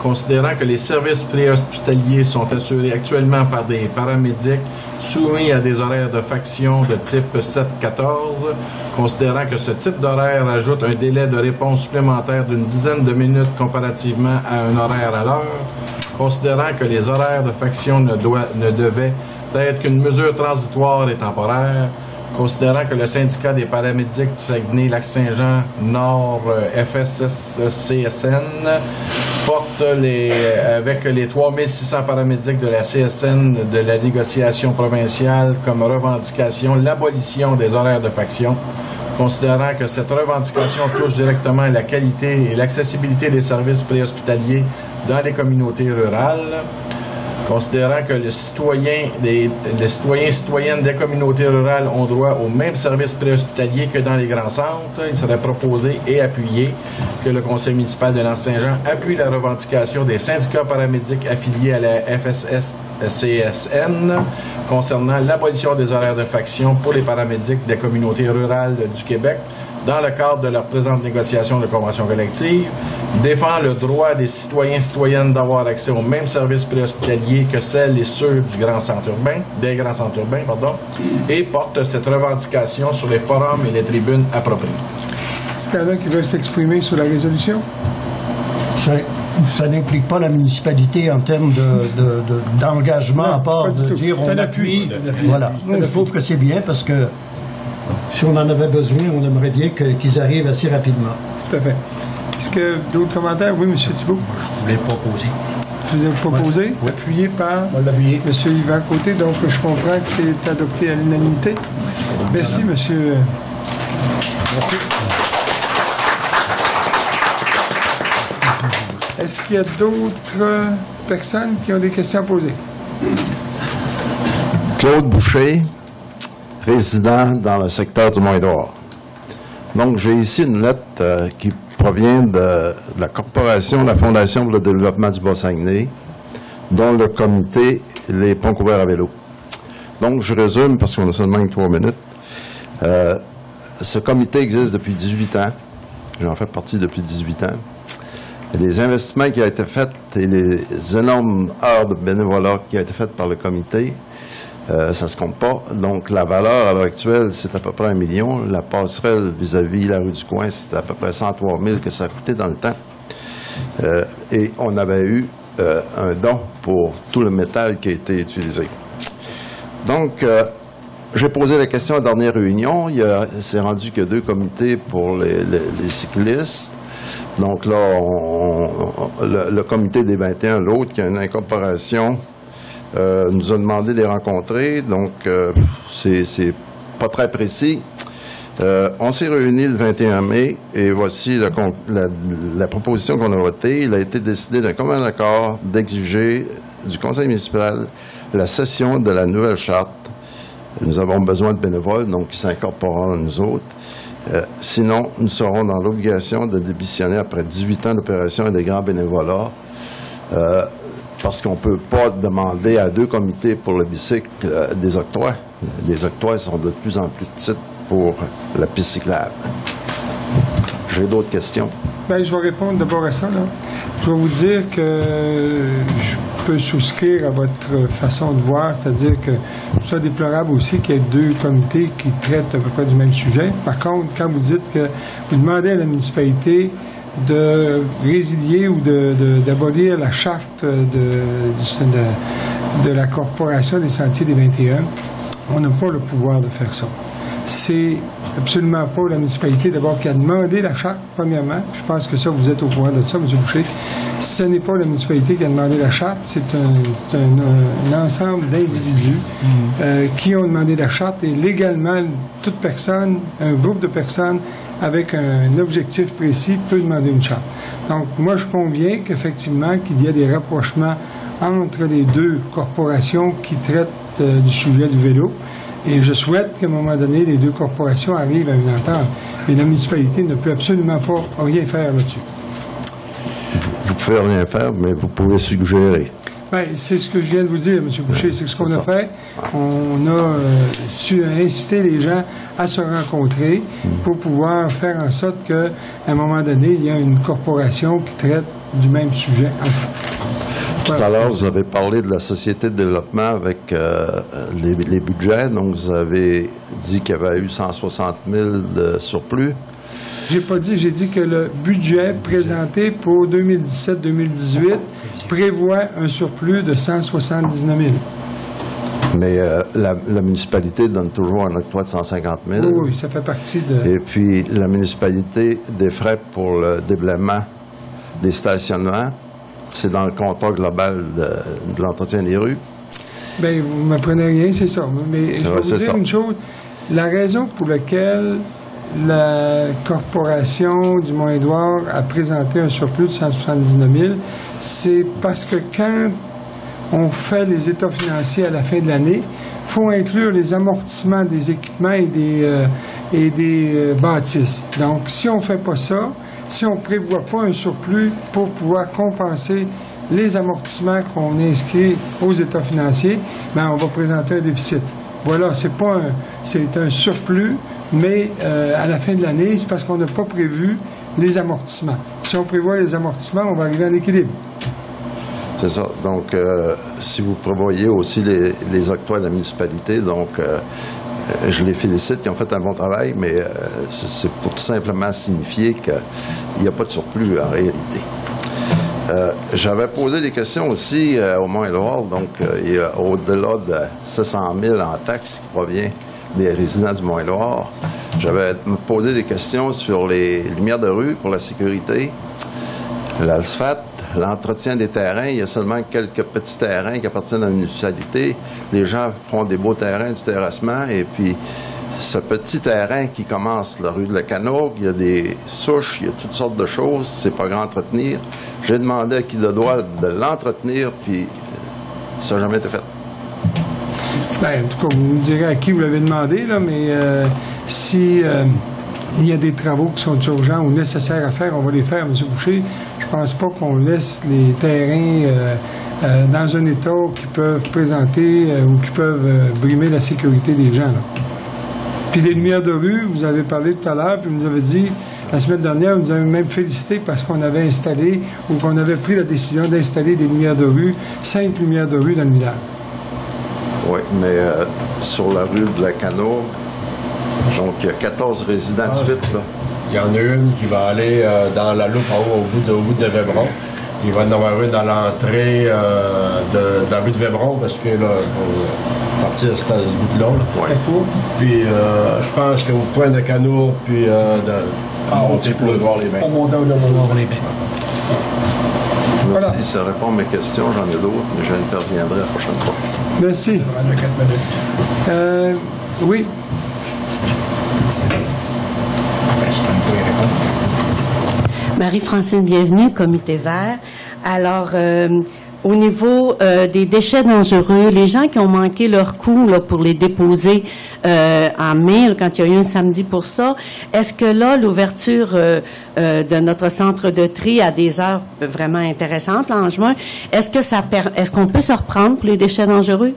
considérant que les services préhospitaliers sont assurés actuellement par des paramédics soumis à des horaires de faction de type 7-14, considérant que ce type d'horaire ajoute un délai de réponse supplémentaire d'une dizaine de minutes comparativement à un horaire à l'heure, considérant que les horaires de faction ne devaient être qu'une mesure transitoire et temporaire, considérant que le syndicat des paramédics du Saguenay-Lac-Saint-Jean Nord FSS-CSN porte avec les 3600 paramédics de la CSN de la négociation provinciale comme revendication l'abolition des horaires de faction, considérant que cette revendication touche directement la qualité et l'accessibilité des services préhospitaliers dans les communautés rurales, considérant que les citoyens et citoyennes des communautés rurales ont droit aux mêmes services préhospitaliers que dans les grands centres, il serait proposé et appuyé que le conseil municipal de L'Anse-Saint-Jean appuie la revendication des syndicats paramédics affiliés à la FSS-CSN concernant l'abolition des horaires de faction pour les paramédics des communautés rurales du Québec dans le cadre de leur présente négociation de convention collective, défend le droit des citoyens et citoyennes d'avoir accès aux mêmes services préhospitaliers que celles et ceux des grands centres urbains, et porte cette revendication sur les forums et les tribunes appropriées. Est-ce qu'il y en a qui veulent s'exprimer sur la résolution? Ça n'implique pas la municipalité en termes d'engagement, à part de dire on appuie. Voilà. Je trouve que c'est bien parce que si on en avait besoin, on aimerait bien qu'ils arrivent assez rapidement. Tout à fait. Est-ce que d'autres commentaires? Oui, M. Thibault. Je voulais proposer. Vous avez proposé, oui. Appuyé par M. Yvan Côté, donc je comprends que c'est adopté à l'unanimité. Merci, M. Merci. Est-ce qu'il y a d'autres personnes qui ont des questions à poser? Claude Boucher, résident dans le secteur du Mont-Édouard. Donc, j'ai ici une lettre qui provient de la Corporation de la Fondation pour le développement du Bas-Saguenay, dont le comité Les Ponts couverts à vélo. Donc, je résume, parce qu'on a seulement 3 minutes. Ce comité existe depuis 18 ans. J'en fais partie depuis 18 ans. Les investissements qui ont été faits et les énormes heures de bénévolat qui ont été faites par le comité, ça ne se compte pas. Donc, la valeur à l'heure actuelle, c'est à peu près 1 million. La passerelle vis-à-vis la rue du Coin, c'est à peu près 103 000 que ça a coûté dans le temps. Et on avait eu un don pour tout le métal qui a été utilisé. Donc, j'ai posé la question à la dernière réunion. C'est rendu que 2 comités pour les cyclistes. Donc là, le comité des 21, l'autre, qui a une incorporation, nous a demandé de les rencontrer. Donc, c'est pas très précis. On s'est réunis le 21 mai et voici la proposition qu'on a votée. Il a été décidé d'un commun accord d'exiger du conseil municipal la cession de la nouvelle charte. Nous avons besoin de bénévoles, donc ils s'incorporeront à nous autres. Sinon, nous serons dans l'obligation de démissionner après 18 ans d'opération et de grands bénévolats parce qu'on ne peut pas demander à 2 comités pour le bicycle des octrois. Les octrois sont de plus en plus petites pour la piste cyclable. J'ai d'autres questions. Bien, je vais répondre d'abord à ça. Là. Je vais vous dire que je peux souscrire à votre façon de voir, c'est-à-dire que c'est déplorable aussi qu'il y ait 2 comités qui traitent à peu près du même sujet. Par contre, quand vous dites que vous demandez à la municipalité de résilier ou d'abolir la charte de la Corporation des Sentiers des 21, on n'a pas le pouvoir de faire ça. C'est absolument pas la municipalité, d'abord, qui a demandé la charte, premièrement. Je pense que ça, vous êtes au courant de ça, M. Boucher. Ce n'est pas la municipalité qui a demandé la charte, c'est un ensemble d'individus qui ont demandé la charte et légalement, toute personne, un groupe de personnes avec un objectif précis peut demander une charte. Donc, moi, je conviens qu'effectivement, qu'il y a des rapprochements entre les 2 corporations qui traitent du sujet du vélo. Et je souhaite qu'à un moment donné, les 2 corporations arrivent à une entente. Et la municipalité ne peut absolument pas rien faire là-dessus. Vous pouvez rien faire, mais vous pouvez suggérer. Bien, c'est ce que je viens de vous dire, M. Boucher. C'est ce qu'on a fait. On a su inciter les gens à se rencontrer pour pouvoir faire en sorte qu'à un moment donné, il y a une corporation qui traite du même sujet ensemble. Tout à l'heure, vous avez parlé de la société de développement avec les budgets. Donc, vous avez dit qu'il y avait eu 160 000 de surplus. J'ai pas dit, j'ai dit que le budget présenté pour 2017-2018 prévoit un surplus de 179 000. Mais la municipalité donne toujours un octroi de 150 000. Oui, ça fait partie de... Et puis, la municipalité des frais pour le déblaiement des stationnements, c'est dans le contrat global de l'entretien des rues. Bien, vous ne m'apprenez rien, c'est ça. Mais je vais vous dire une chose. La raison pour laquelle la Corporation du Mont-Édouard a présenté un surplus de 179 000, c'est parce que quand on fait les états financiers à la fin de l'année, il faut inclure les amortissements des équipements et des bâtisses. Donc, si on ne fait pas ça, si on ne prévoit pas un surplus pour pouvoir compenser les amortissements qu'on inscrit aux états financiers, bien, on va présenter un déficit. Voilà, c'est un surplus, mais à la fin de l'année, c'est parce qu'on n'a pas prévu les amortissements. Si on prévoit les amortissements, on va arriver en équilibre. C'est ça. Donc, si vous prévoyez aussi les octrois de la municipalité, donc je les félicite, ils ont fait un bon travail, mais c'est pour tout simplement signifier qu'il n'y a pas de surplus en réalité. J'avais posé des questions aussi au Mont-Édouard, donc il y a au-delà de 700 000 en taxes qui provient des résidents du Mont-Édouard. J'avais posé des questions sur les lumières de rue pour la sécurité, l'asphalte, l'entretien des terrains. Il y a seulement quelques petits terrains qui appartiennent à la municipalité. Les gens font des beaux terrains du terrassement et puis ce petit terrain qui commence la rue de la Canogue, il y a des souches, il y a toutes sortes de choses, c'est pas grand à entretenir. J'ai demandé à qui de droit de l'entretenir, puis ça n'a jamais été fait. Bien, en tout cas, vous me direz à qui vous l'avez demandé, là, mais si il y a des travaux qui sont urgents ou nécessaires à faire, on va les faire, M. Boucher. Je pense pas qu'on laisse les terrains dans un état qui peuvent présenter ou qui peuvent brimer la sécurité des gens, là. Puis les lumières de rue, vous avez parlé tout à l'heure, puis vous nous avez dit, la semaine dernière, vous nous avez même félicité parce qu'on avait installé ou qu'on avait pris la décision d'installer des lumières de rue, 5 lumières de rue dans le village. Oui, mais sur la rue de la Canogue, donc il y a 14 résidents de suite, là. Il y en a une qui va aller dans la loupe en haut, au bout de Vébron. Il va y en avoir une dans l'entrée de la rue de Vébron, parce que là, pour partir à ce bout-là. Ouais. Puis je pense qu'au point de Canour, puis monter pour le voir les bains. On monte au voir les bains. Merci, voilà. Ça répond à mes questions. J'en ai d'autres, mais j'interviendrai la prochaine fois. Merci. Oui. Marie-Francine, bienvenue, Comité Vert. Alors, au niveau des déchets dangereux, les gens qui ont manqué leur coup là, pour les déposer en mai, là, quand il y a eu un samedi pour ça, est-ce que là, l'ouverture de notre centre de tri à des heures vraiment intéressantes, là, en juin, est-ce qu'on peut se reprendre pour les déchets dangereux?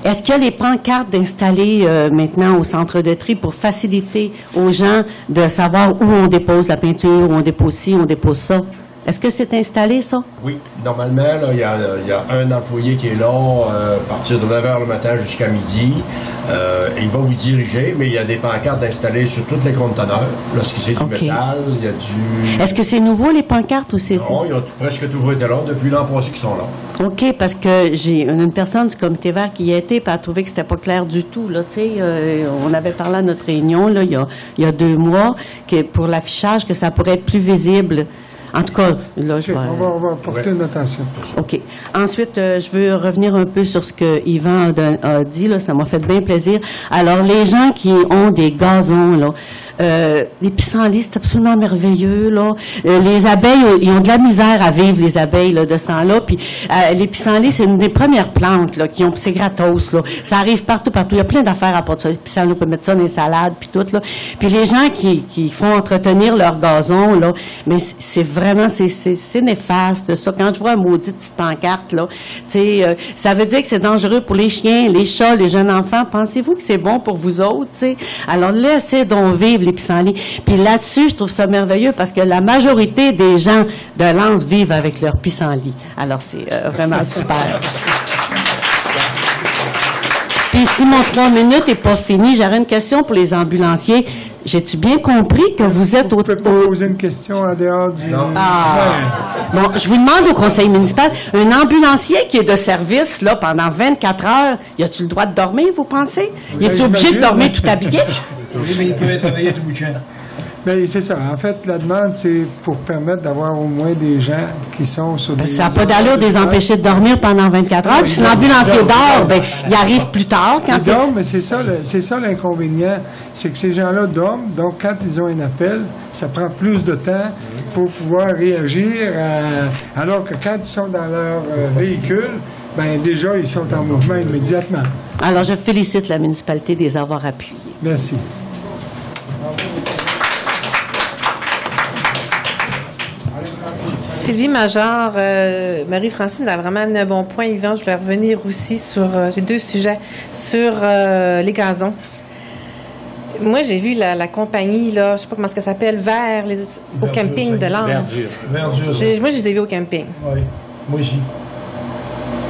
Est-ce qu'il y a les pancartes d'installer maintenant au centre de tri pour faciliter aux gens de savoir où on dépose la peinture, où on dépose ci, où on dépose ça? Est-ce que c'est installé, ça? Oui. Normalement, il y a un employé qui est là à partir de 9h le matin jusqu'à midi. Il va vous diriger, mais il y a des pancartes installées sur tous les conteneurs. Lorsqu'il c'est du métal, il y a du... Est-ce que c'est nouveau, les pancartes, ou c'est... Non, ils ont presque toujours été là depuis l'an passé qu'ils sont là. OK, parce que j'ai une personne du comité vert qui y a été, puis elle a trouvé que c'était pas clair du tout. Là, tu sais, on avait parlé à notre réunion là, il y a 2 mois que pour l'affichage, que ça pourrait être plus visible. En tout cas, là, je vais... On va porter une attention. OK. Ensuite, je veux revenir un peu sur ce que Yvan a dit, là. Ça m'a fait bien plaisir. Alors, les gens qui ont des gazons, là, les pissenlits, c'est absolument merveilleux, là. Les abeilles, ils ont de la misère à vivre, les abeilles, là, de ce temps-là. Puis, les pissenlits, c'est une des premières plantes, là, qui ont, c'est gratos, là. Ça arrive partout. Il y a plein d'affaires à part de ça. Les pissenlits, on peut mettre ça dans les salades, puis tout, là. Puis, les gens qui font entretenir leur gazon, là, mais c'est vraiment, c'est néfaste, ça. Quand je vois un maudit petite pancarte, là, tu sais, ça veut dire que c'est dangereux pour les chiens, les chats, les jeunes enfants. Pensez-vous que c'est bon pour vous autres, tu sais? Alors, laissez donc vivre les pissenlits. Puis là-dessus, je trouve ça merveilleux parce que la majorité des gens de Lens vivent avec leurs pissenlits. Alors, c'est vraiment super. Puis si mon 3 minutes n'est pas fini, j'aurais une question pour les ambulanciers. J'ai-tu bien compris que vous êtes Vous pouvez pas poser une question en dehors du... Bon, je vous demande au conseil municipal, un ambulancier qui est de service là pendant 24 heures, y a-tu le droit de dormir, vous pensez? Y a-tu obligé de dormir tout habillé? Oui, mais il peut être réveillé tout bout de champ. Bien, c'est ça. En fait, la demande, c'est pour permettre d'avoir au moins des gens qui sont sur des... Ça n'a pas d'allure de les empêcher de dormir pendant 24 heures. Puis si l'ambulancier dort, ben, il arrive plus tard. Quand ils dorment, mais c'est ça l'inconvénient. C'est que ces gens-là dorment. Donc, quand ils ont un appel, ça prend plus de temps pour pouvoir réagir. Alors que quand ils sont dans leur véhicule, ben déjà, ils sont en mouvement immédiatement. Alors, je félicite la municipalité de les avoir appuyés. Merci. Sylvie Major, Marie-Francine a vraiment amené un bon point. Yvan, je voulais revenir aussi sur... j'ai 2 sujets. Sur les gazons. Moi, j'ai vu la compagnie, là, je sais pas comment ça s'appelle, au camping de Lens. Verdure. Moi, je les ai vus au camping. Oui, moi aussi.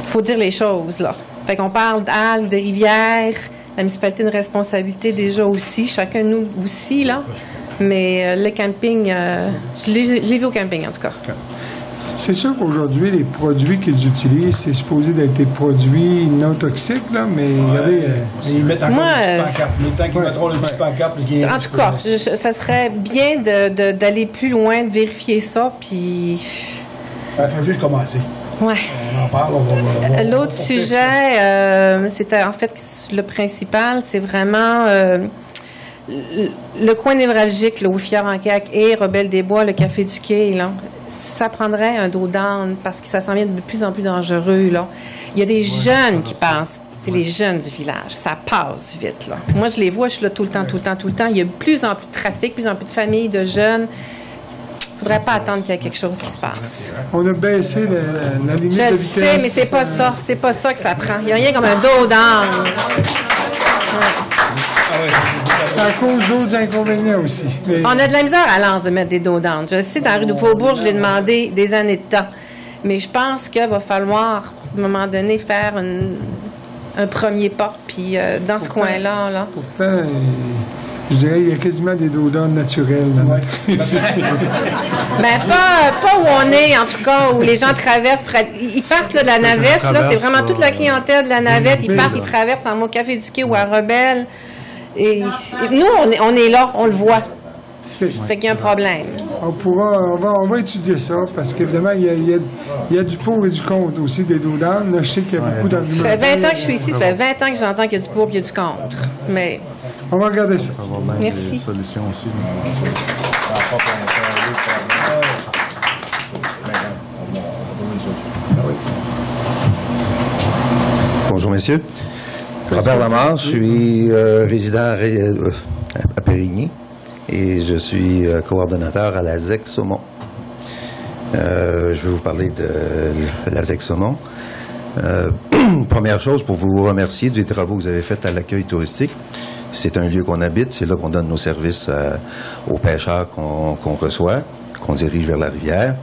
Il faut dire les choses, là. Fait qu'on parle d'algues, de rivières. La municipalité a une responsabilité déjà aussi. Chacun de nous aussi, là. Mais le camping, je l'ai vu au camping, en tout cas. C'est sûr qu'aujourd'hui, les produits qu'ils utilisent, c'est supposé d'être des produits non toxiques, là, mais regardez... ils mettent encore le petit pancarte. Le temps qu'ils mettront le petit pancarte... En tout cas, ça serait bien d'aller plus loin, de vérifier ça, puis... Il faut juste commencer. Ouais. On en parle. L'autre sujet, c'était en fait le principal, c'est vraiment... le coin névralgique, là, où Fier-en-Cac et Rebelle-des-Bois, le Café du Quai, là, ça prendrait un dos down parce que ça s'en vient de plus en plus dangereux, là. Il y a des jeunes qui passent. C'est les jeunes du village. Ça passe vite, là. Moi, je les vois, je suis là tout le temps. Il y a de plus en plus de trafic, plus en plus de familles, de jeunes. Il ne faudrait pas attendre qu'il y ait quelque chose qui se passe. On a baissé la limite de vitesse. Je sais, mais c'est pas ça. C'est pas ça que ça prend. Il n'y a rien comme un dos down. C'est à cause d'autres inconvénients aussi. Mais... On a de la misère à Lens de mettre des dos down. Je sais, dans la rue du Faubourg, je l'ai demandé des années de temps. Mais je pense qu'il va falloir, à un moment donné, faire un premier pas. Puis dans ce coin-là... Là. Pourtant, je dirais qu'il y a quasiment des dos down naturels dans notre... Mais pas où on est, en tout cas, où les gens traversent. Ils partent là, de la navette. Là, c'est vraiment toute la clientèle de la navette. Ils partent, ils traversent en mot Café du Quai ou à Rebelle. Et nous, on est là, on le voit. Fait qu'il y a un problème. On va étudier ça, parce qu'évidemment, il y a du pour et du contre aussi des dos down. Je sais qu'il y a beaucoup d'arguments. Ça fait 20 ans que je suis ici, ça fait 20 ans que j'entends qu'il y a du pour et qu'il y a du contre. Mais... On va regarder ça. Merci. Des solutions aussi. messieurs. Robert Lamar, je suis résident à Périgny et je suis coordonnateur à la ZEC Saumon. Je vais vous parler de la ZEC Saumon. Première chose, pour vous remercier des travaux que vous avez faits à l'accueil touristique. C'est un lieu qu'on habite, c'est là qu'on donne nos services aux pêcheurs qu'on reçoit, qu'on dirige vers la rivière.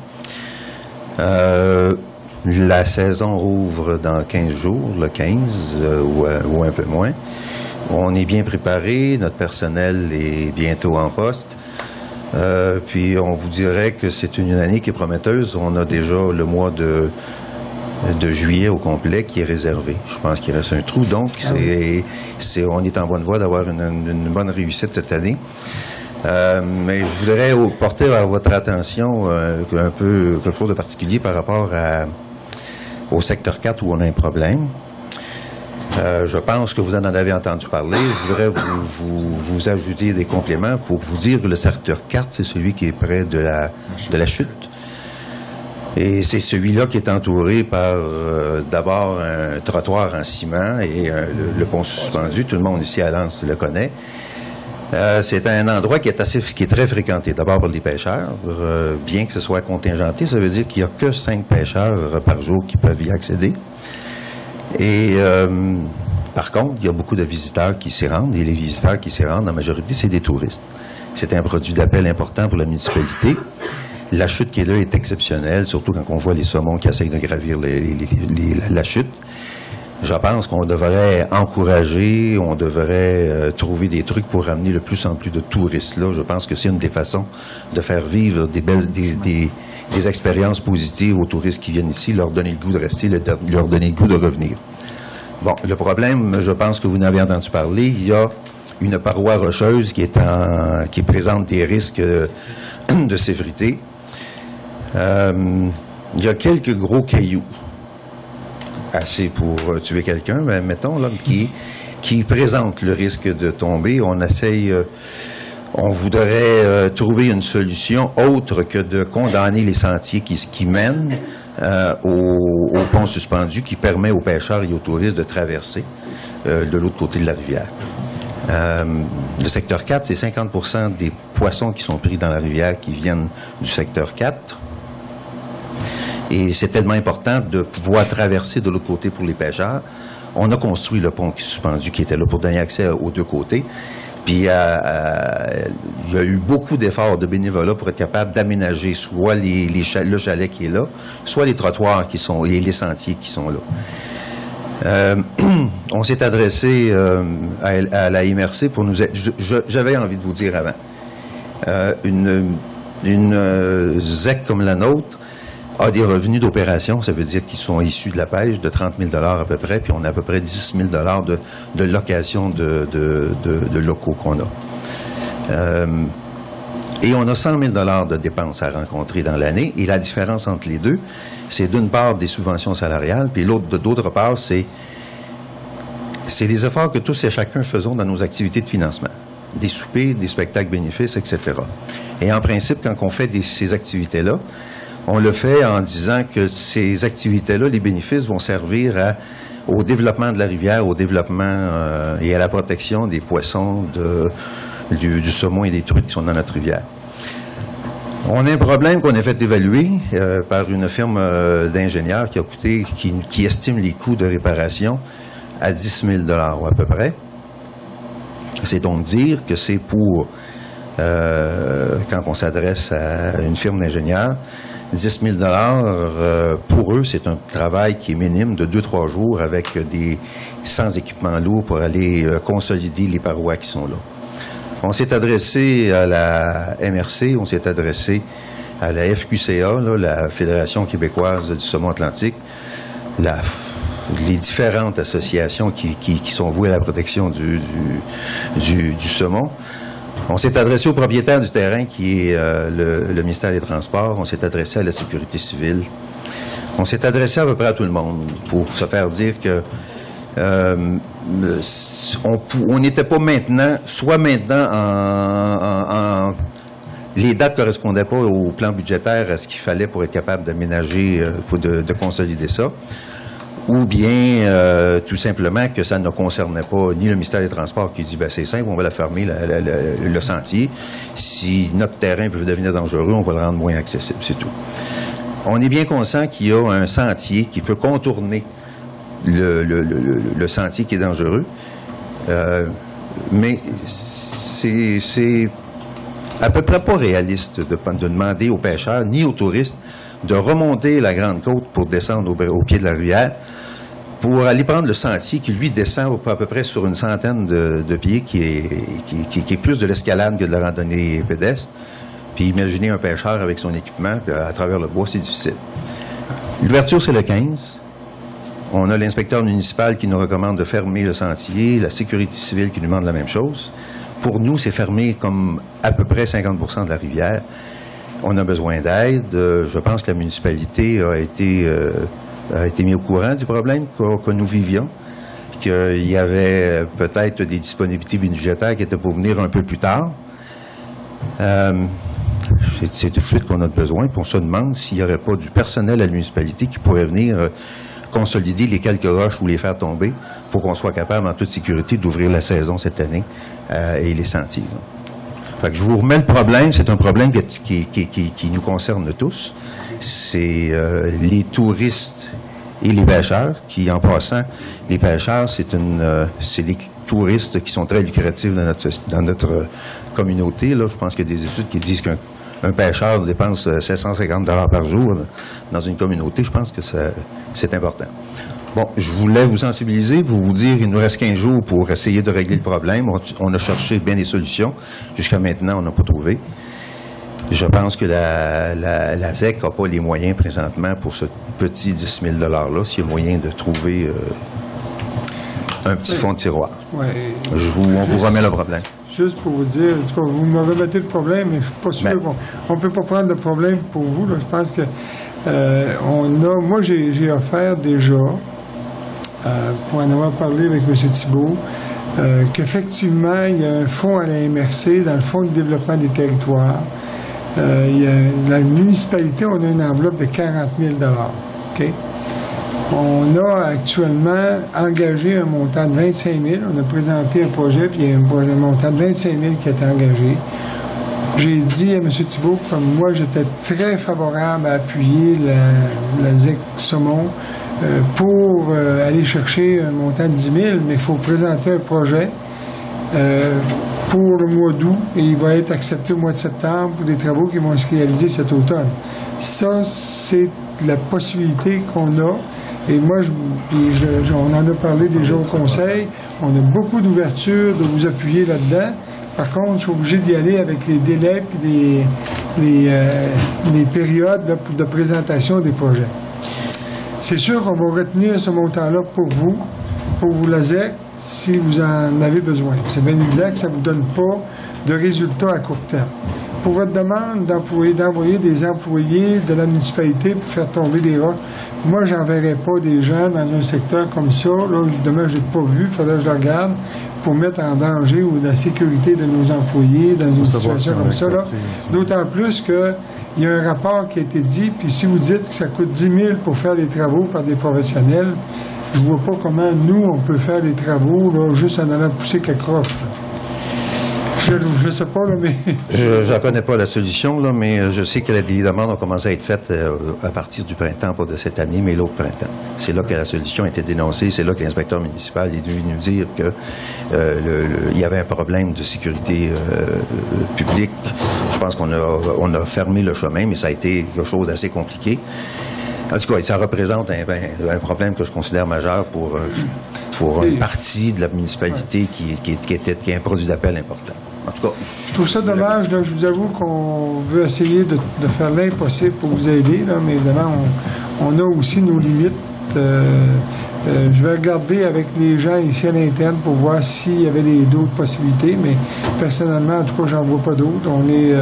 La saison rouvre dans 15 jours, le 15 ou un peu moins. On est bien préparé, notre personnel est bientôt en poste. Puis on vous dirait que c'est une année qui est prometteuse. On a déjà le mois de juillet au complet qui est réservé. Je pense qu'il reste un trou, donc on est en bonne voie d'avoir une bonne réussite cette année. Mais je voudrais porter à votre attention un peu quelque chose de particulier par rapport au secteur 4 où on a un problème. Je pense que vous en avez entendu parler. Je voudrais vous ajouter des compléments pour vous dire que le secteur 4, c'est celui qui est près de la chute. Et c'est celui-là qui est entouré par d'abord un trottoir en ciment et le pont suspendu. Tout le monde ici à Lens le connaît. C'est un endroit qui est très fréquenté. D'abord par les pêcheurs. Bien que ce soit contingenté, ça veut dire qu'il n'y a que 5 pêcheurs par jour qui peuvent y accéder. Et par contre, il y a beaucoup de visiteurs qui s'y rendent. Et les visiteurs qui s'y rendent, la majorité, c'est des touristes. C'est un produit d'appel important pour la municipalité. La chute qui est là est exceptionnelle, surtout quand on voit les saumons qui essayent de gravir la chute. Je pense qu'on devrait encourager, on devrait trouver des trucs pour ramener de plus en plus de touristes là. Je pense que c'est une des façons de faire vivre des expériences positives aux touristes qui viennent ici, leur donner le goût de rester, leur donner le goût de revenir. Bon, le problème, je pense que vous en avez entendu parler, il y a une paroi rocheuse qui présente des risques de sévérité. Il y a quelques gros cailloux, assez pour tuer quelqu'un, mais mettons, là, qui présentent le risque de tomber. On voudrait trouver une solution autre que de condamner les sentiers qui mènent au pont suspendu qui permet aux pêcheurs et aux touristes de traverser de l'autre côté de la rivière. Le secteur 4, c'est 50% des poissons qui sont pris dans la rivière qui viennent du secteur 4. Et c'est tellement important de pouvoir traverser de l'autre côté pour les pêcheurs. On a construit le pont suspendu qui était là pour donner accès aux deux côtés. Puis il y a eu beaucoup d'efforts de bénévolat pour être capable d'aménager soit le chalet qui est là, soit les trottoirs qui sont et les sentiers qui sont là. On s'est adressé à la MRC pour nous aider. J'avais envie de vous dire avant. Une ZEC comme la nôtre a des revenus d'opération, ça veut dire qu'ils sont issus de la pêche de 30 000 $ à peu près, puis on a à peu près 10 000 $ de location de locaux qu'on a. Et on a 100 000 $ de dépenses à rencontrer dans l'année, et la différence entre les deux, c'est d'une part des subventions salariales, puis d'autre part, c'est les efforts que tous et chacun faisons dans nos activités de financement. Des soupers, des spectacles bénéfices, etc. Et en principe, quand on fait ces activités-là, on le fait en disant que ces activités-là, les bénéfices vont servir au développement de la rivière, au développement et à la protection des poissons, du saumon et des truites qui sont dans notre rivière. On a un problème qu'on a fait évaluer par une firme d'ingénieurs qui estime les coûts de réparation à 10 000 $ à peu près. C'est donc dire que c'est pour, quand on s'adresse à une firme d'ingénieurs, 10 000 $, pour eux, c'est un travail qui est minime de 2-3 jours avec sans équipement lourd pour aller consolider les parois qui sont là. On s'est adressé à la MRC, on s'est adressé à la FQCA, là, la Fédération québécoise du saumon atlantique, les différentes associations qui sont vouées à la protection du saumon. On s'est adressé au propriétaire du terrain qui est le ministère des Transports. On s'est adressé à la sécurité civile. On s'est adressé à peu près à tout le monde pour se faire dire que on n'était pas maintenant, les dates ne correspondaient pas au plan budgétaire, à ce qu'il fallait pour être capable d'aménager, de consolider ça. ou bien tout simplement que ça ne concernait pas ni le ministère des Transports qui dit ben, c'est simple, on va la fermer le sentier. Si notre terrain peut devenir dangereux, on va le rendre moins accessible, c'est tout. On est bien conscient qu'il y a un sentier qui peut contourner le sentier qui est dangereux, mais c'est à peu près pas réaliste de demander aux pêcheurs ni aux touristes de remonter la Grande Côte pour descendre au pied de la rivière, pour aller prendre le sentier qui, lui, descend à peu près sur une centaine de pieds, qui est plus de l'escalade que de la randonnée pédestre. Puis imaginez un pêcheur avec son équipement à travers le bois, c'est difficile. L'ouverture, c'est le 15. On a l'inspecteur municipal qui nous recommande de fermer le sentier, la sécurité civile qui nous demande la même chose. Pour nous, c'est fermé comme à peu près 50% de la rivière. On a besoin d'aide. Je pense que la municipalité a été mis au courant du problème que nous vivions, qu'il y avait peut-être des disponibilités budgétaires qui étaient pour venir un peu plus tard. C'est tout de suite qu'on a besoin, puis on se demande s'il n'y aurait pas du personnel à la municipalité qui pourrait venir consolider les quelques roches ou les faire tomber pour qu'on soit capable, en toute sécurité, d'ouvrir la saison cette année et les sentiers. Fait que je vous remets le problème. C'est un problème qui nous concerne tous. C'est les touristes et les pêcheurs qui, en passant, les pêcheurs, c'est des touristes qui sont très lucratifs dans notre communauté. Là, je pense qu'il y a des études qui disent qu'un pêcheur dépense 750 $ par jour dans une communauté. Je pense que c'est important. Bon, je voulais vous sensibiliser pour vous dire qu'il nous reste 15 jours pour essayer de régler le problème. On a cherché bien des solutions. Jusqu'à maintenant, on n'a pas trouvé. Je pense que la ZEC n'a pas les moyens présentement pour ce petit 10 000 $-là, s'il y a moyen de trouver un petit fond de tiroir. Ouais. On vous remet le problème. Juste pour vous dire, en tout cas, vous me remettez le problème, mais je ne suis pas sûr qu'on ne peut pas prendre le problème pour vous. Là. Je pense que moi, j'ai offert déjà, pour en avoir parlé avec M. Thibault, qu'effectivement, il y a un fonds à la MRC, dans le Fonds de développement des territoires. La municipalité, on a une enveloppe de 40 000 $. Okay? On a actuellement engagé un montant de 25 000. On a présenté un projet, puis il y a un montant de 25 000 qui a été engagé. J'ai dit à M. Thibault que moi, j'étais très favorable à appuyer la ZEC Saumon pour aller chercher un montant de 10 000, mais il faut présenter un projet pour le mois d'août et il va être accepté au mois de septembre pour des travaux qui vont se réaliser cet automne. Ça, c'est la possibilité qu'on a. Et moi, on en a parlé déjà au Conseil. On a beaucoup d'ouverture de vous appuyer là-dedans. Par contre, je suis obligé d'y aller avec les délais et les périodes là, de présentation des projets. C'est sûr qu'on va retenir ce montant-là pour vous la ZEC, si vous en avez besoin. C'est bien évident que ça ne vous donne pas de résultats à court terme. Pour votre demande d'envoyer des employés de la municipalité pour faire tomber des roches, moi, j'enverrai pas des gens dans un secteur comme ça. Là, demain, je n'ai pas vu, il faudrait que je le regarde, pour mettre en danger ou la sécurité de nos employés dans une situation comme ça. D'autant plus qu'il y a un rapport qui a été dit, puis si vous dites que ça coûte 10 000 pour faire les travaux par des professionnels, je vois pas comment nous, on peut faire les travaux là, juste en allant pousser quelques roches. Je ne sais pas, là, mais... Je ne connais pas la solution, là, mais je sais que les demandes ont commencé à être faites à partir du printemps, pas de cette année, mais l'autre printemps. C'est là que la solution a été dénoncée, c'est là que l'inspecteur municipal est venu nous dire que il y avait un problème de sécurité publique. Je pense qu'on a fermé le chemin, mais ça a été quelque chose d'assez compliqué. En tout cas, ça représente un problème que je considère majeur pour une partie de la municipalité qui est un produit d'appel important. En tout cas, je trouve ça dommage. Là, je vous avoue qu'on veut essayer de faire l'impossible pour vous aider, là, mais évidemment, on a aussi nos limites. Je vais regarder avec les gens ici à l'interne pour voir s'il y avait d'autres possibilités, mais personnellement, en tout cas, j'en vois pas d'autres. On est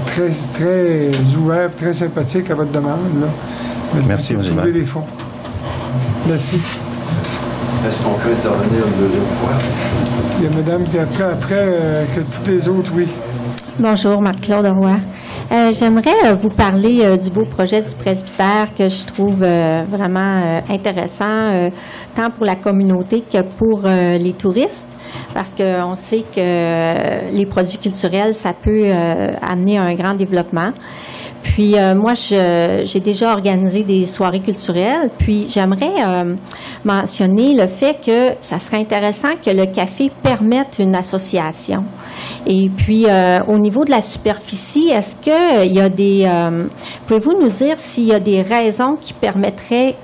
très, très ouvert, très sympathique à votre demande. Là. Merci, M. Trouver les fonds. Merci. Est-ce qu'on peut intervenir une deuxième fois? Il y a madame qui après que toutes les autres, oui. Bonjour, Marc-Claude Roy. J'aimerais vous parler du beau projet du presbytère que je trouve vraiment intéressant, tant pour la communauté que pour les touristes, parce qu'on sait que les produits culturels, ça peut amener à un grand développement. Puis moi, j'ai déjà organisé des soirées culturelles, puis j'aimerais mentionner le fait que ça serait intéressant que le café permette une association. Et puis, au niveau de la superficie, est-ce qu'il y a des... pouvez-vous nous dire s'il y a des raisons qui permettraient,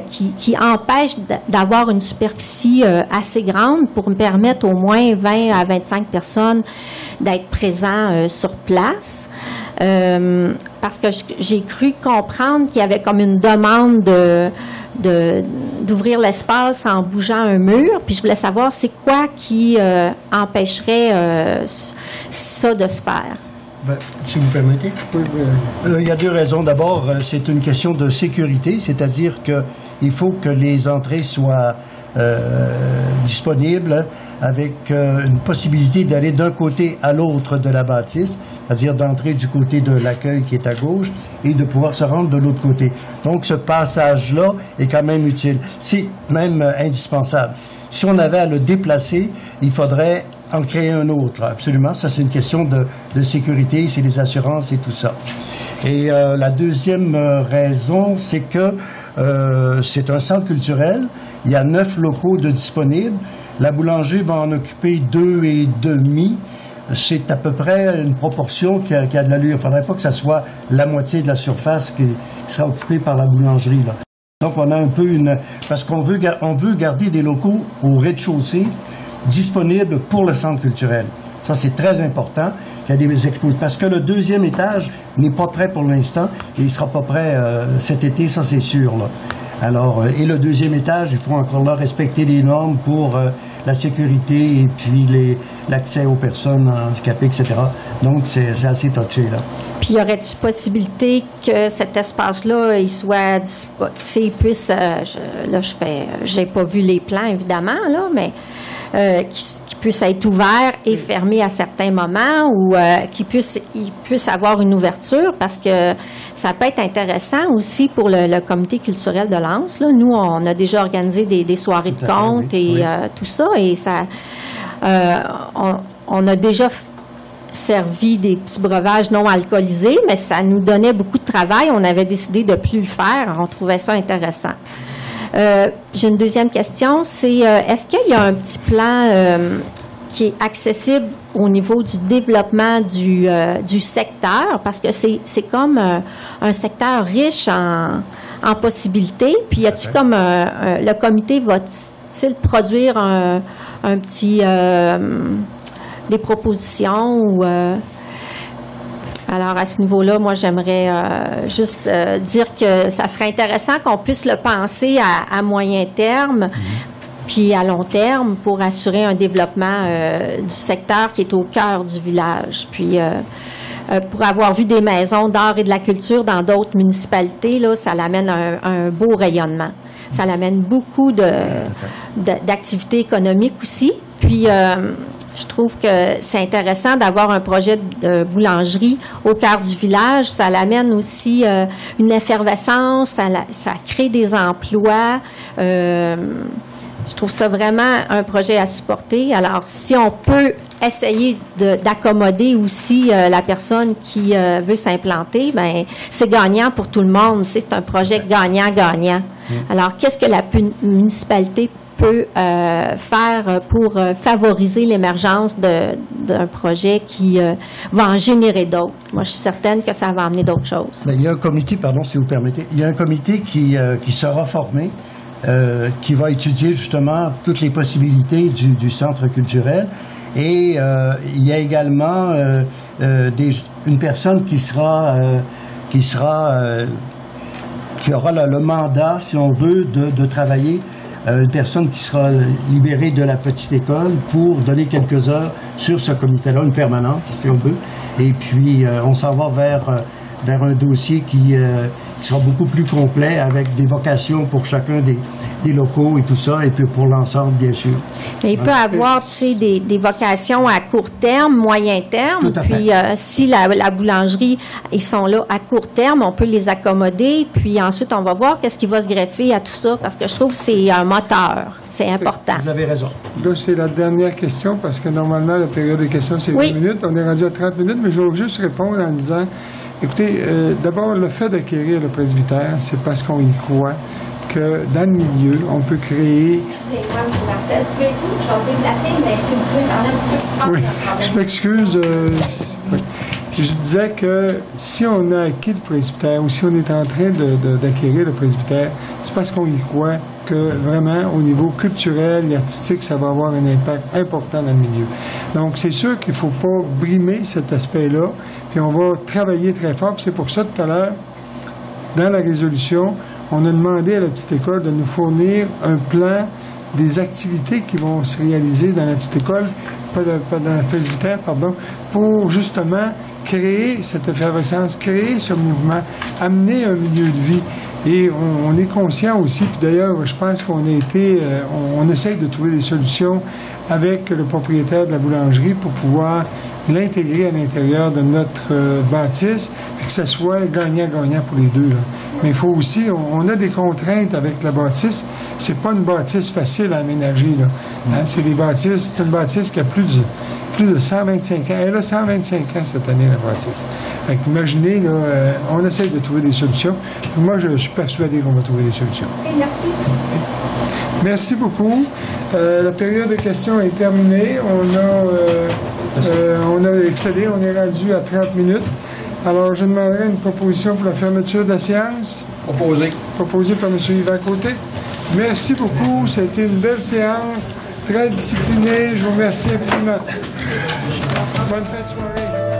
qui empêchent d'avoir une superficie assez grande pour me permettre au moins 20 à 25 personnes d'être présents sur place? Parce que j'ai cru comprendre qu'il y avait comme une demande d'ouvrir l'espace en bougeant un mur, puis je voulais savoir c'est quoi qui empêcherait ça de se faire. Ben, si vous permettez. Il y a deux raisons. D'abord, c'est une question de sécurité, c'est-à-dire qu'il faut que les entrées soient disponibles avec une possibilité d'aller d'un côté à l'autre de la bâtisse, c'est-à-dire d'entrer du côté de l'accueil qui est à gauche et de pouvoir se rendre de l'autre côté. Donc, ce passage-là est quand même utile. C'est même indispensable. Si on avait à le déplacer, il faudrait en créer un autre, absolument. Ça, c'est une question de sécurité, c'est les assurances et tout ça. Et la deuxième raison, c'est que c'est un centre culturel. Il y a 9 locaux de disponibles. La boulangerie va en occuper 2,5. C'est à peu près une proportion qui a de l'allure. Il ne faudrait pas que ça soit la moitié de la surface qui sera occupée par la boulangerie, là. Donc, on a un peu parce qu'on veut garder des locaux au rez-de-chaussée disponibles pour le centre culturel. Ça, c'est très important qu'il y ait des expositions. Parce que le deuxième étage n'est pas prêt pour l'instant et il ne sera pas prêt cet été, ça, c'est sûr, là. Alors, et le deuxième étage, il faut encore là respecter les normes pour la sécurité et puis l'accès aux personnes handicapées, etc. Donc, c'est assez touché, là. Puis, y aurait-il possibilité que cet espace-là, il soit, tu sais, il puisse, j'ai pas vu les plans, évidemment, là, mais qui puisse être ouvert et fermé à certains moments ou qu'il puisse avoir une ouverture, parce que ça peut être intéressant aussi pour le comité culturel de Lens. Là. Nous, on a déjà organisé des soirées de contes et tout ça, et ça, on a déjà servi des petits breuvages non alcoolisés, mais ça nous donnait beaucoup de travail. On avait décidé de plus le faire. On trouvait ça intéressant. J'ai une deuxième question, c'est est-ce qu'il y a un petit plan qui est accessible au niveau du développement du secteur? Parce que c'est comme un secteur riche en possibilités. Puis, y a-t-il comme le comité va-t-il produire un petit des propositions ou alors, à ce niveau-là, moi, j'aimerais juste dire que ça serait intéressant qu'on puisse le penser à moyen terme, puis à long terme, pour assurer un développement du secteur qui est au cœur du village. Puis, pour avoir vu des maisons d'art et de la culture dans d'autres municipalités, là, ça l'amène un beau rayonnement. Ça l'amène beaucoup d'activités économiques aussi. Puis, je trouve que c'est intéressant d'avoir un projet de boulangerie au cœur du village. Ça l'amène aussi une effervescence, ça crée des emplois. Je trouve ça vraiment un projet à supporter. Alors, si on peut essayer d'accommoder aussi la personne qui veut s'implanter, ben c'est gagnant pour tout le monde. C'est un projet gagnant-gagnant. Alors, qu'est-ce que la municipalité peut faire pour favoriser l'émergence d'un projet qui va en générer d'autres? Moi, je suis certaine que ça va amener d'autres choses. Bien, il y a un comité, pardon, si vous permettez, il y a un comité qui sera formé, qui va étudier justement toutes les possibilités du centre culturel. Et il y a également une personne qui aura le mandat, si on veut, de travailler, une personne qui sera libérée de la petite école pour donner quelques heures sur ce comité-là, une permanence, si on veut. Et puis, on s'en va vers un dossier qui qui sera beaucoup plus complet avec des vocations pour chacun des locaux et tout ça, et puis pour l'ensemble, bien sûr. Mais il peut avoir, tu sais, des vocations à court terme, moyen terme. Tout à fait. Puis, si la boulangerie, ils sont là à court terme, on peut les accommoder. Puis ensuite, on va voir qu'est-ce qui va se greffer à tout ça, parce que je trouve que c'est un moteur. C'est important. Vous avez raison. Là, c'est la dernière question, parce que normalement, la période de questions, c'est 20 minutes. On est rendu à 30 minutes, mais je vais juste répondre en disant, écoutez, d'abord, le fait d'acquérir le presbytère, c'est parce qu'on y croit que dans le milieu, on peut créer... Excusez-moi, M. Martel, pouvez-vous, je vais me déplacer, mais si vous pouvez parler un petit peu plus fort. Oui, je m'excuse. Oui. Je disais que si on a acquis le presbytère ou si on est en train d'acquérir le presbytère, c'est parce qu'on y croit que vraiment, au niveau culturel et artistique, ça va avoir un impact important dans le milieu. Donc, c'est sûr qu'il ne faut pas brimer cet aspect-là, puis on va travailler très fort. C'est pour ça, tout à l'heure, dans la résolution, on a demandé à la petite école de nous fournir un plan des activités qui vont se réaliser dans la petite école, pas dans le presbytère, pardon, pour justement créer cette effervescence, créer ce mouvement, amener un milieu de vie. Et on est conscient aussi, puis d'ailleurs, je pense qu'on on essaye de trouver des solutions avec le propriétaire de la boulangerie pour pouvoir l'intégrer à l'intérieur de notre bâtisse, puis que ça soit gagnant-gagnant pour les deux, là. Mais il faut aussi, on a des contraintes avec la bâtisse. C'est pas une bâtisse facile à aménager, là. Hein? C'est une bâtisse qui a plus de 125 ans. Elle a 125 ans cette année, la bâtisse. Fait qu'imaginez, là, on essaie de trouver des solutions. Moi, je suis persuadé qu'on va trouver des solutions. Et merci. Merci beaucoup. La période de questions est terminée. On a excédé, on est rendu à 30 minutes. Alors, je demanderai une proposition pour la fermeture de la séance. Proposée par M. Yvan Côté. Merci beaucoup. Ça a été une belle séance, très disciplinée. Je vous remercie infiniment. Bonne fin de soirée.